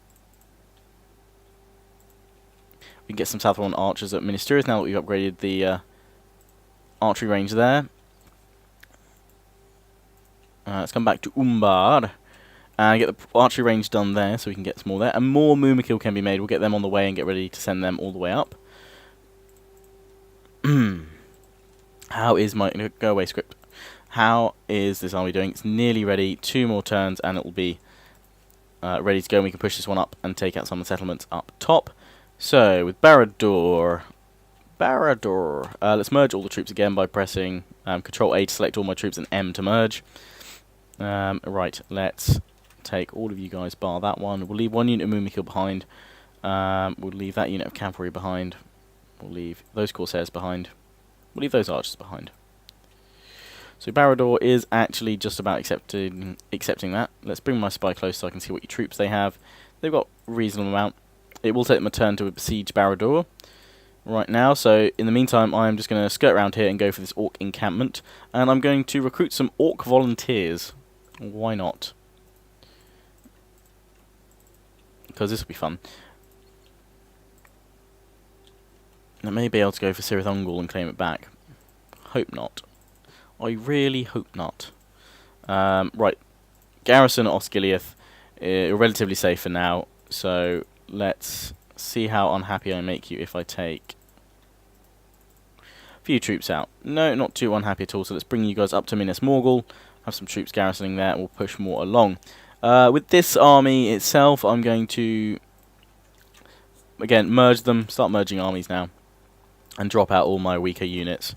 We can get some Southron archers at Ministerius now that we've upgraded the archery range there. Let's come back to Umbar and get the archery range done there so we can get some more there. And more Mumakil can be made. We'll get them on the way and get ready to send them all the way up. How is my... Go away, script. How is this army doing? It's nearly ready. 2 more turns and it will be ready to go. And we can push this one up and take out some of the settlements up top. So, with Barad-dur... let's merge all the troops again by pressing Control A to select all my troops and M to merge. Right, let's take all of you guys bar that one. We'll leave 1 unit of Mumakil behind. We'll leave that unit of cavalry behind. We'll leave those Corsairs behind. We'll leave those archers behind. So Barad-dur is actually just about accepting that. Let's bring my spy close so I can see what your troops they have. They've got a reasonable amount. It will take them a turn to besiege Barad-dur right now, so in the meantime I'm just going to skirt around here and go for this orc encampment, and I'm going to recruit some orc volunteers. Why not? Because this will be fun. I may be able to go for Cirith Ungol and claim it back. Hope not. I really hope not. Right. Garrison at Osgiliath. Relatively safe for now. So let's see how unhappy I make you if I take a few troops out. No, not too unhappy at all. So let's bring you guys up to Minas Morgul. Have some troops garrisoning there and we'll push more along. With this army itself, I'm going to, again, merge them. Start merging armies now. And drop out all my weaker units.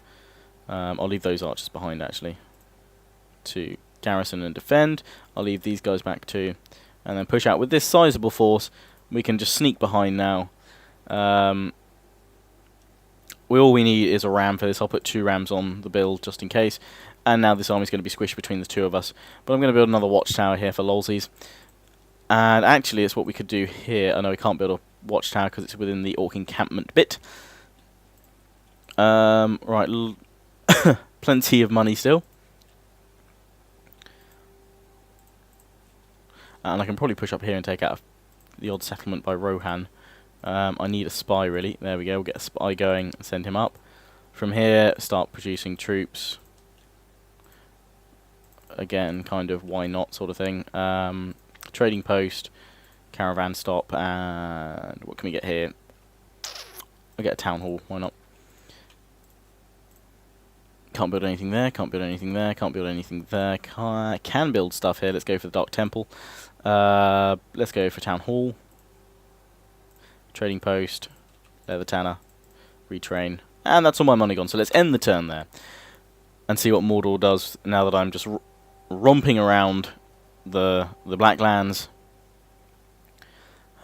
I'll leave those archers behind, actually, to garrison and defend. I'll leave these guys back too. And then push out. With this sizable force, we can just sneak behind now. All we need is a ram for this. I'll put 2 rams on the build just in case. And now this army's going to be squished between the 2 of us. But I'm going to build another watchtower here for lolsies. And actually, it's what we could do here. I know we can't build a watchtower because it's within the orc encampment bit. Right, plenty of money still. And I can probably push up here and take out the odd settlement by Rohan. I need a spy, really. There we go, we'll get a spy going and send him up. From here, start producing troops. Again, kind of why not sort of thing. Trading post, caravan stop, and what can we get here? I'll get a town hall, why not? Can't build anything there, can't build anything there, can't build anything there. Can build stuff here. Let's go for the Dark Temple. Let's go for Town Hall. Trading Post. Leather Tanner. Retrain. And that's all my money gone. So let's end the turn there. And see what Mordor does now that I'm just romping around the Blacklands.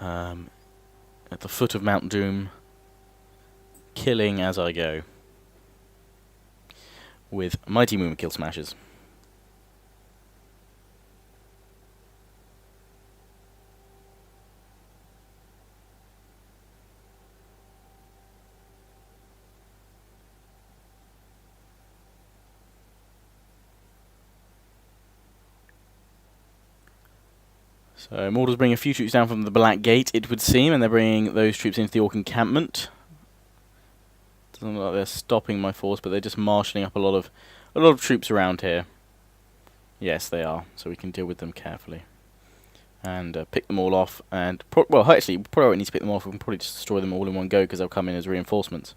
At the foot of Mount Doom. Killing as I go. With mighty Mumakil smashes. So Mordor's bringing a few troops down from the Black Gate, it would seem, and they're bringing those troops into the Orc encampment. Doesn't look like they're stopping my force, but they're just marshalling up a lot of troops around here. Yes, they are. So we can deal with them carefully and pick them all off. And well, actually, we probably won't need to pick them off. We can probably just destroy them all in one go because they'll come in as reinforcements.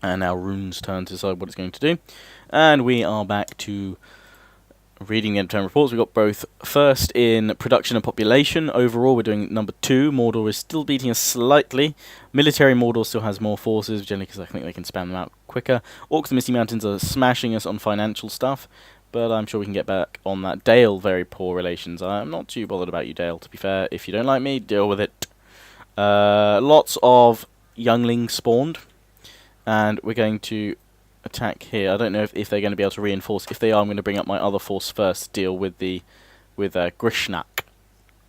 And now Rune's turn to decide what it's going to do. And we are back to reading the end of term reports. We've got both first in production and population. Overall, we're doing number 2. Mordor is still beating us slightly. Military Mordor still has more forces, generally because I think they can spam them out quicker. Orcs of the Misty Mountains are smashing us on financial stuff. but I'm sure we can get back on that. Dale, very poor relations. I'm not too bothered about you, Dale, to be fair. If you don't like me, deal with it. Lots of younglings spawned, and we're going to attack here. I don't know if they're going to be able to reinforce. If they are, I'm going to bring up my other force first to deal with Grishnak.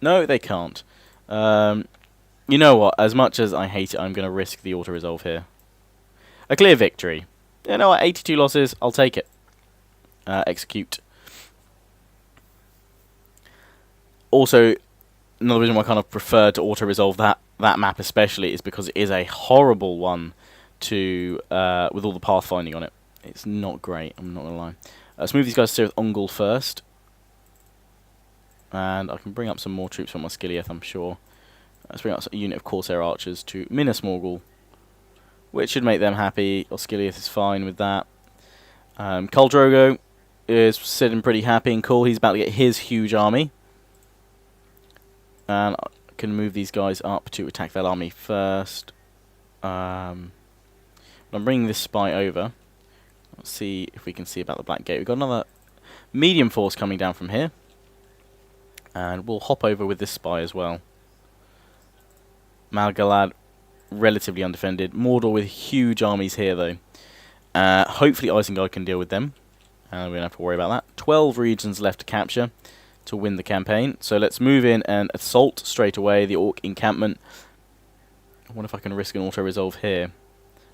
No, they can't. You know what? As much as I hate it, I'm going to risk the auto-resolve here. A clear victory. You know what? 82 losses. I'll take it. Execute. Also, another reason why I kind of prefer to auto-resolve that map especially is because it is a horrible one to with all the pathfinding on it. It's not great, I'm not going to lie. Let's move these guys to Ungol first. And I can bring up some more troops from Osgiliath, I'm sure. Let's bring up a unit of Corsair Archers to Minas Morgul, which should make them happy. Osgiliath is fine with that. Khal Drogo is sitting pretty happy and cool. He's about to get his huge army. And I can move these guys up to attack that army first. I'm bringing this spy over. Let's see if we can see about the Black Gate. We've got another medium force coming down from here. And we'll hop over with this spy as well. Malgalad, relatively undefended. Mordor with huge armies here, though. Hopefully Isengard can deal with them. And we don't have to worry about that. 12 regions left to capture to win the campaign. So let's move in and assault straight away the Orc encampment. I wonder if I can risk an auto-resolve here.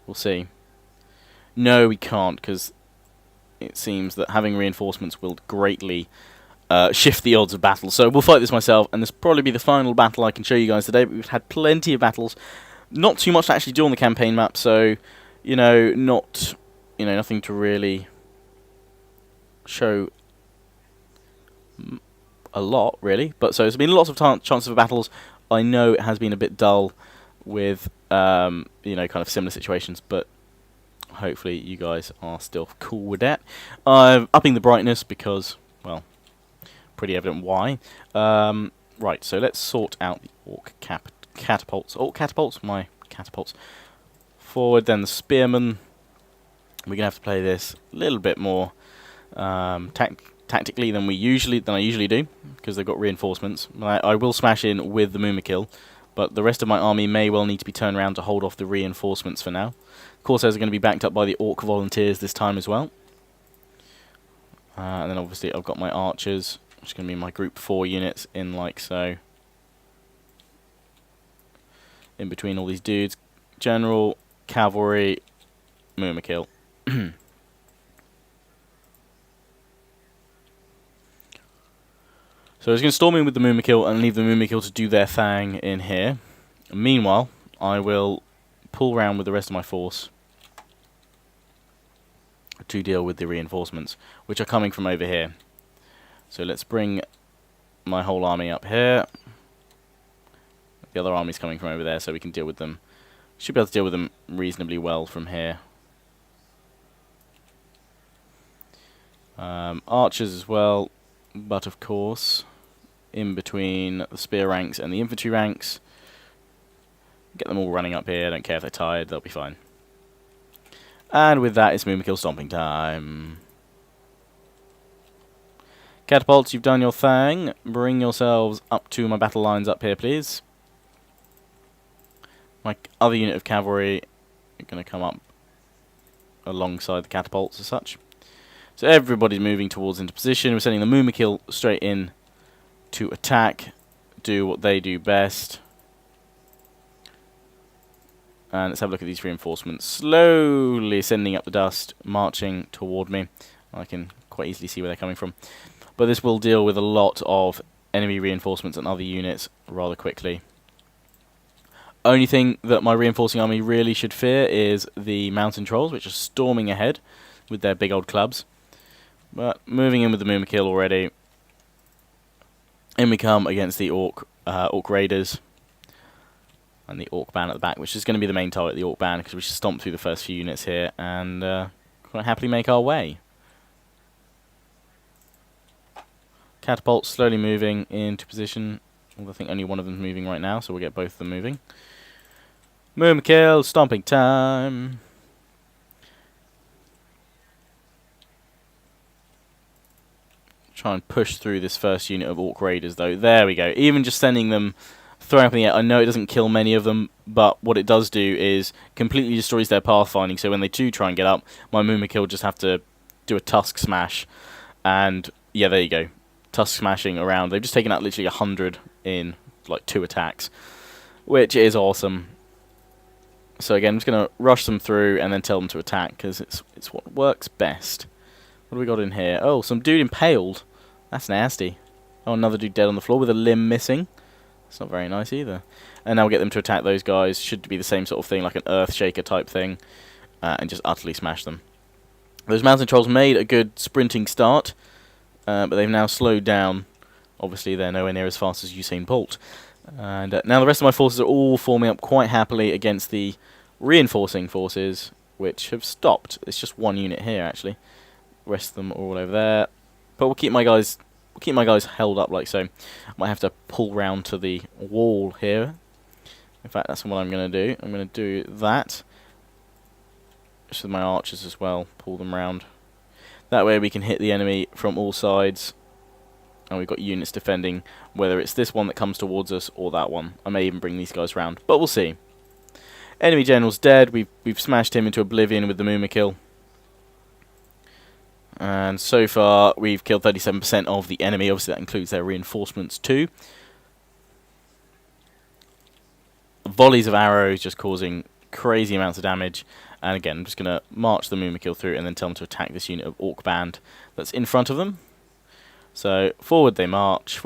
We'll see. No, we can't, because it seems that having reinforcements will greatly shift the odds of battle. So we'll fight this myself, and this will probably be the final battle I can show you guys today. But we've had plenty of battles. Not too much to actually do on the campaign map, so, you know, nothing to really show a lot, really. But so there's been lots of chances of battles. I know it has been a bit dull with, kind of similar situations, but hopefully you guys are still cool with that. I'm upping the brightness because, well, pretty evident why. Right, so let's sort out the Orc catapults. Orc catapults? My catapults. Forward, then the spearmen. We're going to have to play this a little bit more tactically than I usually do, because they've got reinforcements. I will smash in with the Mumakil, but the rest of my army may well need to be turned around to hold off the reinforcements for now. Corsairs are going to be backed up by the Orc volunteers this time as well. And then obviously I've got my archers, which is going to be my group 4 units in like so. In between all these dudes. General, cavalry, Mumakil. So I was going to storm in with the Mumakil and leave the Mumakil to do their thing in here. Meanwhile, I will pull round with the rest of my force to deal with the reinforcements, which are coming from over here. So let's bring my whole army up here. The other army's coming from over there, so we can deal with them. Should be able to deal with them reasonably well from here. Archers as well, but of course, in between the spear ranks and the infantry ranks, get them all running up here. I don't care if they're tired, they'll be fine. And with that, it's Mumakil stomping time. Catapults, you've done your thing. Bring yourselves up to my battle lines up here, please. My other unit of cavalry are going to come up alongside the catapults as such. So everybody's moving towards into position. We're sending the Mumakil straight in to attack, do what they do best. And let's have a look at these reinforcements. Slowly sending up the dust, marching toward me. I can quite easily see where they're coming from. But this will deal with a lot of enemy reinforcements and other units rather quickly. Only thing that my reinforcing army really should fear is the mountain trolls, which are storming ahead with their big old clubs. But moving in with the Mumakil already. In we come against the Orc Raiders. And the Orc Band at the back, which is going to be the main target, the Orc Band, because we should stomp through the first few units here and quite happily make our way. Catapults slowly moving into position. Well, I think only one of them is moving right now, so we'll get both of them moving. Mumakil, stomping time. Try and push through this first unit of Orc Raiders, though. There we go. Even just sending them, throwing up in the air, I know it doesn't kill many of them, but what it does do is completely destroys their pathfinding, so when they do try and get up, my Mumakil just have to do a Tusk Smash, and yeah, there you go. Tusk Smashing around. They've just taken out literally 100 in, like, 2 attacks, which is awesome. So again, I'm just going to rush them through and then tell them to attack, because it's what works best. What do we got in here? Oh, some dude impaled. That's nasty. Oh, another dude dead on the floor with a limb missing. It's not very nice either. And now we'll get them to attack those guys. Should be the same sort of thing, like an Earthshaker type thing. And just utterly smash them. Those Mountain Trolls made a good sprinting start. But they've now slowed down. Obviously, they're nowhere near as fast as Usain Bolt. And now the rest of my forces are all forming up quite happily against the reinforcing forces, which have stopped. It's just one unit here, actually. The rest of them are all over there. But we'll keep my guys held up like so. I might have to pull round to the wall here. In fact, that's what I'm going to do. I'm going to do that. Just with my archers as well. Pull them round. That way we can hit the enemy from all sides. And we've got units defending, whether it's this one that comes towards us or that one. I may even bring these guys round, but we'll see. Enemy general's dead. We've smashed him into oblivion with the Mumakil. And so far, we've killed 37% of the enemy. Obviously, that includes their reinforcements too. Volleys of arrows just causing crazy amounts of damage. And again, I'm just going to march the Mumakil through and then tell them to attack this unit of Orc Band that's in front of them. So, forward they march,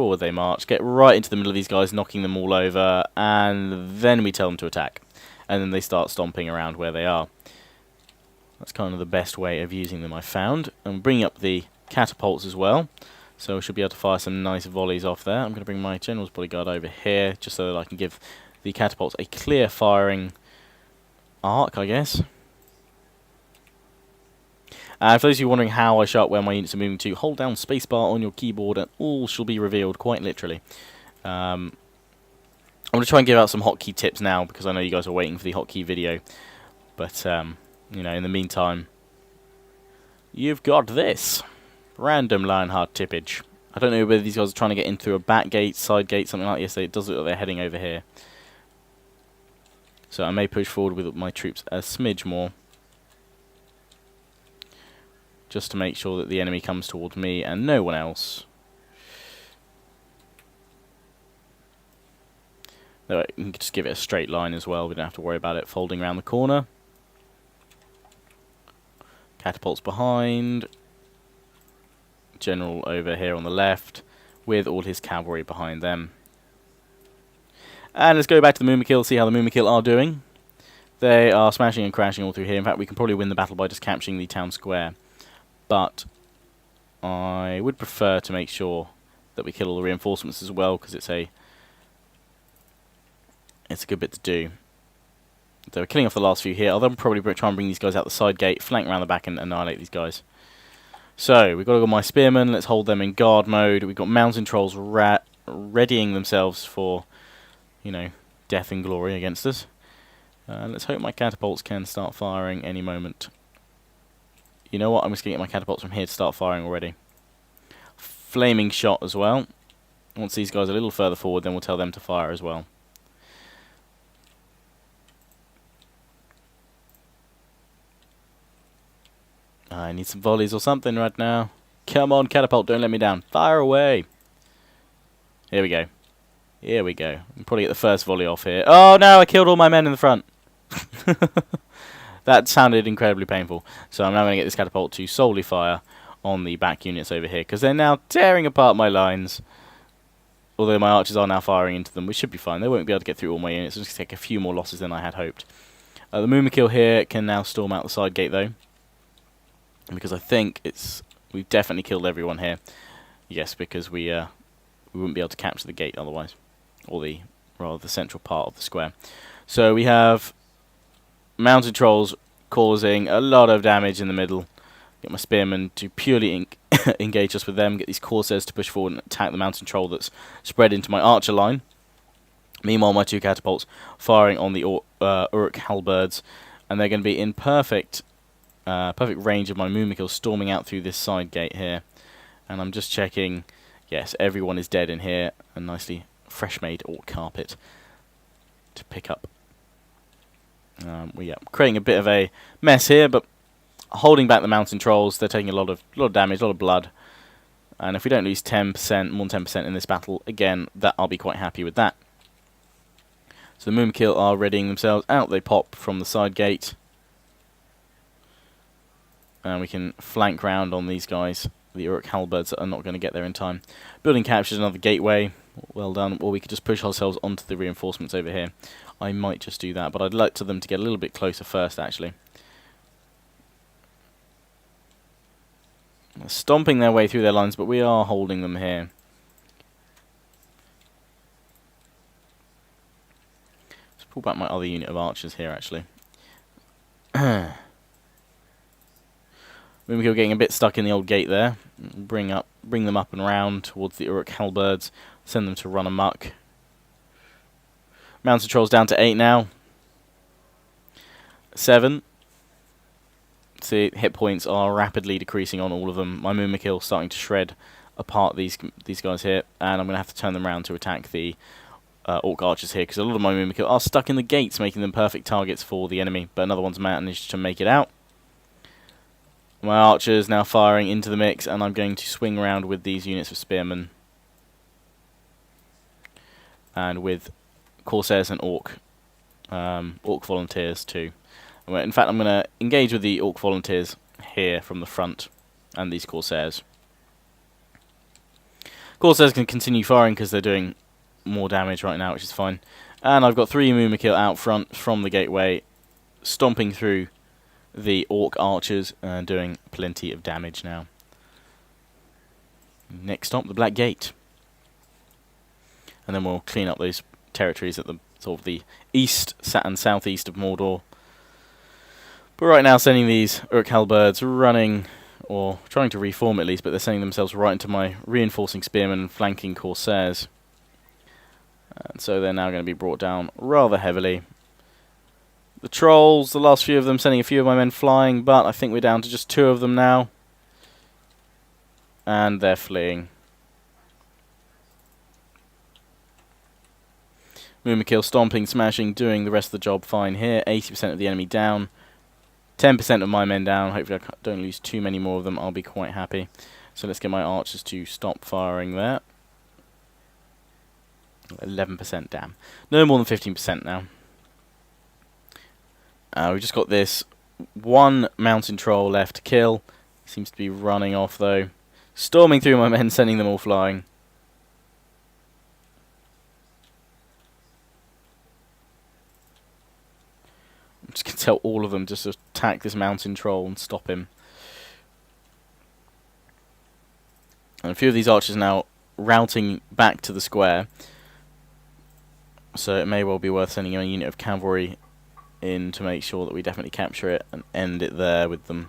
get right into the middle of these guys, knocking them all over, and then we tell them to attack. And then they start stomping around where they are. That's kind of the best way of using them, I found. And bringing up the catapults as well, so we should be able to fire some nice volleys off there. I'm going to bring my General's Bodyguard over here, just so that I can give the catapults a clear firing arc, I guess. For those of you wondering how I show up where my units are moving to, hold down spacebar on your keyboard and all shall be revealed, quite literally. I'm going to try and give out some hotkey tips now, because I know you guys are waiting for the hotkey video. But, you know, in the meantime, you've got this. Random Lionheart tippage. I don't know whether these guys are trying to get in through a back gate, side gate, something like this. It does look like they're heading over here. So I may push forward with my troops a smidge more, just to make sure that the enemy comes towards me and no one else. You can just give it a straight line as well. We don't have to worry about it folding around the corner. Catapults behind. General over here on the left with all his cavalry behind them. And let's go back to the Mumakil, see how the Mumakil are doing. They are smashing and crashing all through here. In fact, we can probably win the battle by just capturing the town square. But I would prefer to make sure that we kill all the reinforcements as well, because it's a good bit to do. So we're killing off the last few here. I'll then probably try and bring these guys out the side gate, flank around the back and annihilate these guys. So we've got to go my spearmen. Let's hold them in guard mode. We've got mountain trolls readying themselves for, you know, death and glory against us. Let's hope my catapults can start firing any moment. You know what? I'm just going to get my catapults from here to start firing already. Flaming shot as well. Once these guys are a little further forward, then we'll tell them to fire as well. I need some volleys or something right now. Come on, catapult, don't let me down. Fire away. Here we go. Here we go. I'll probably get the first volley off here. Oh no, I killed all my men in the front. That sounded incredibly painful. So I'm now going to get this catapult to solely fire on the back units over here, because they're now tearing apart my lines. Although my archers are now firing into them, which should be fine. They won't be able to get through all my units. It's just going to take a few more losses than I had hoped. The Mumakil here can now storm out the side gate though, because I think we've definitely killed everyone here. Yes, because we wouldn't be able to capture the gate otherwise, or the central part of the square. So we have mountain trolls causing a lot of damage in the middle. Get my spearmen to purely engage us with them. Get these corsairs to push forward and attack the mountain troll that's spread into my archer line. Meanwhile, my two catapults firing on the Uruk halberds, and they're going to be in perfect range of my Mumakil storming out through this side gate here. And I'm just checking. Yes, everyone is dead in here. A nicely fresh-made orc carpet to pick up. Yeah, creating a bit of a mess here, but holding back the mountain trolls. They're taking a lot of damage, a lot of blood. And if we don't lose 10%, more than 10% in this battle, again, I'll be quite happy with that. So the Moonkill are readying themselves. Out they pop from the side gate. And we can flank round on these guys. The Uruk halberds are not going to get there in time. Building captures another gateway. Well done. Or we could just push ourselves onto the reinforcements over here. I might just do that, but I'd like them to get a little bit closer first, actually. They're stomping their way through their lines, but we are holding them here. Let's pull back my other unit of archers here, actually. We're getting a bit stuck in the old gate there. Bring them up and round towards the Uruk halberds. Send them to run amok. Mounted trolls down to 8 now. 7. See, hit points are rapidly decreasing on all of them. My Moonkill starting to shred apart these guys here, and I'm going to have to turn them around to attack the orc archers here, because a lot of my Moonkill are stuck in the gates, making them perfect targets for the enemy, but another one's managed to make it out. My archers now firing into the mix, and I'm going to swing around with these units of spearmen. And with Corsairs and Orc volunteers too. In fact, I'm going to engage with the Orc volunteers here from the front, and these Corsairs. Corsairs can continue firing because they're doing more damage right now, which is fine. And I've got 3 Moonkill out front from the gateway, stomping through the Orc archers and doing plenty of damage now. Next stop, the Black Gate. And then we'll clean up those territories at the sort of the east and southeast of Mordor. But right now, sending these Uruk halberds running, or trying to reform at least, but they're sending themselves right into my reinforcing spearmen and flanking Corsairs. And so they're now going to be brought down rather heavily. The trolls, the last few of them, sending a few of my men flying, but I think we're down to just 2 of them now. And they're fleeing. Moonkill stomping, smashing, doing the rest of the job fine here. 80% of the enemy down. 10% of my men down. Hopefully I don't lose too many more of them. I'll be quite happy. So let's get my archers to stop firing there. 11%, damn. No more than 15% now. We've just got this 1 mountain troll left to kill. Seems to be running off though. Storming through my men, sending them all flying. I'm just going to tell all of them just to attack this mountain troll and stop him. And a few of these archers now routing back to the square. So it may well be worth sending a unit of cavalry in to make sure that we definitely capture it and end it there with them.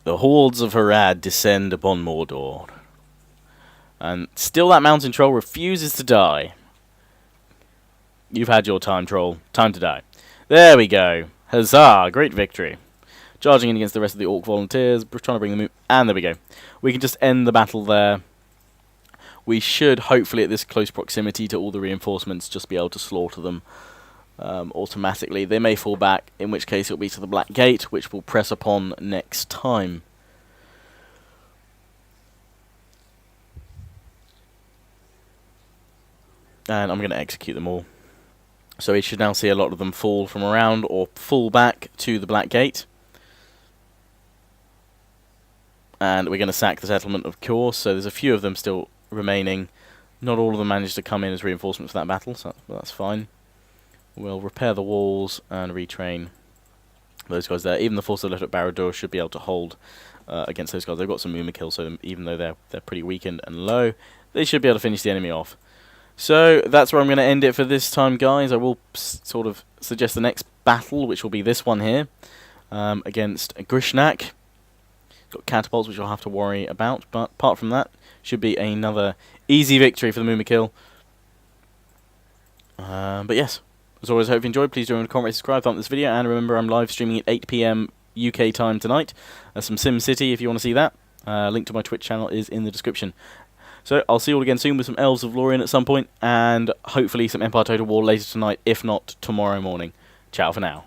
The hordes of Harad descend upon Mordor. And still that mountain troll refuses to die. You've had your time, troll. Time to die. There we go. Huzzah! Great victory. Charging in against the rest of the Orc volunteers. Trying to bring them in. And there we go. We can just end the battle there. We should, hopefully, at this close proximity to all the reinforcements, just be able to slaughter them automatically. They may fall back, in which case it will be to the Black Gate, which we'll press upon next time. And I'm going to execute them all. So we should now see a lot of them fall from around or fall back to the Black Gate. And we're going to sack the settlement, of course. So there's a few of them still remaining. Not all of them managed to come in as reinforcements for that battle, so that's fine. We'll repair the walls and retrain those guys there. Even the force that left at Barad-dur should be able to hold against those guys. They've got some Moonkill, so even though they're pretty weakened and low, they should be able to finish the enemy off. So that's where I'm going to end it for this time, guys. I will sort of suggest the next battle, which will be this one here, against Grishnak. Got catapults, which I'll have to worry about, but apart from that, should be another easy victory for the Moonkill. But yes, As always, I hope you enjoyed. Please join, comment, subscribe, thumb this video, and remember I'm live streaming at 8 PM UK time tonight. Some SimCity if you want to see that. Link to my Twitch channel is in the description. So I'll see you all again soon with some Elves of Lorien at some point, and hopefully some Empire Total War later tonight, if not tomorrow morning. Ciao for now.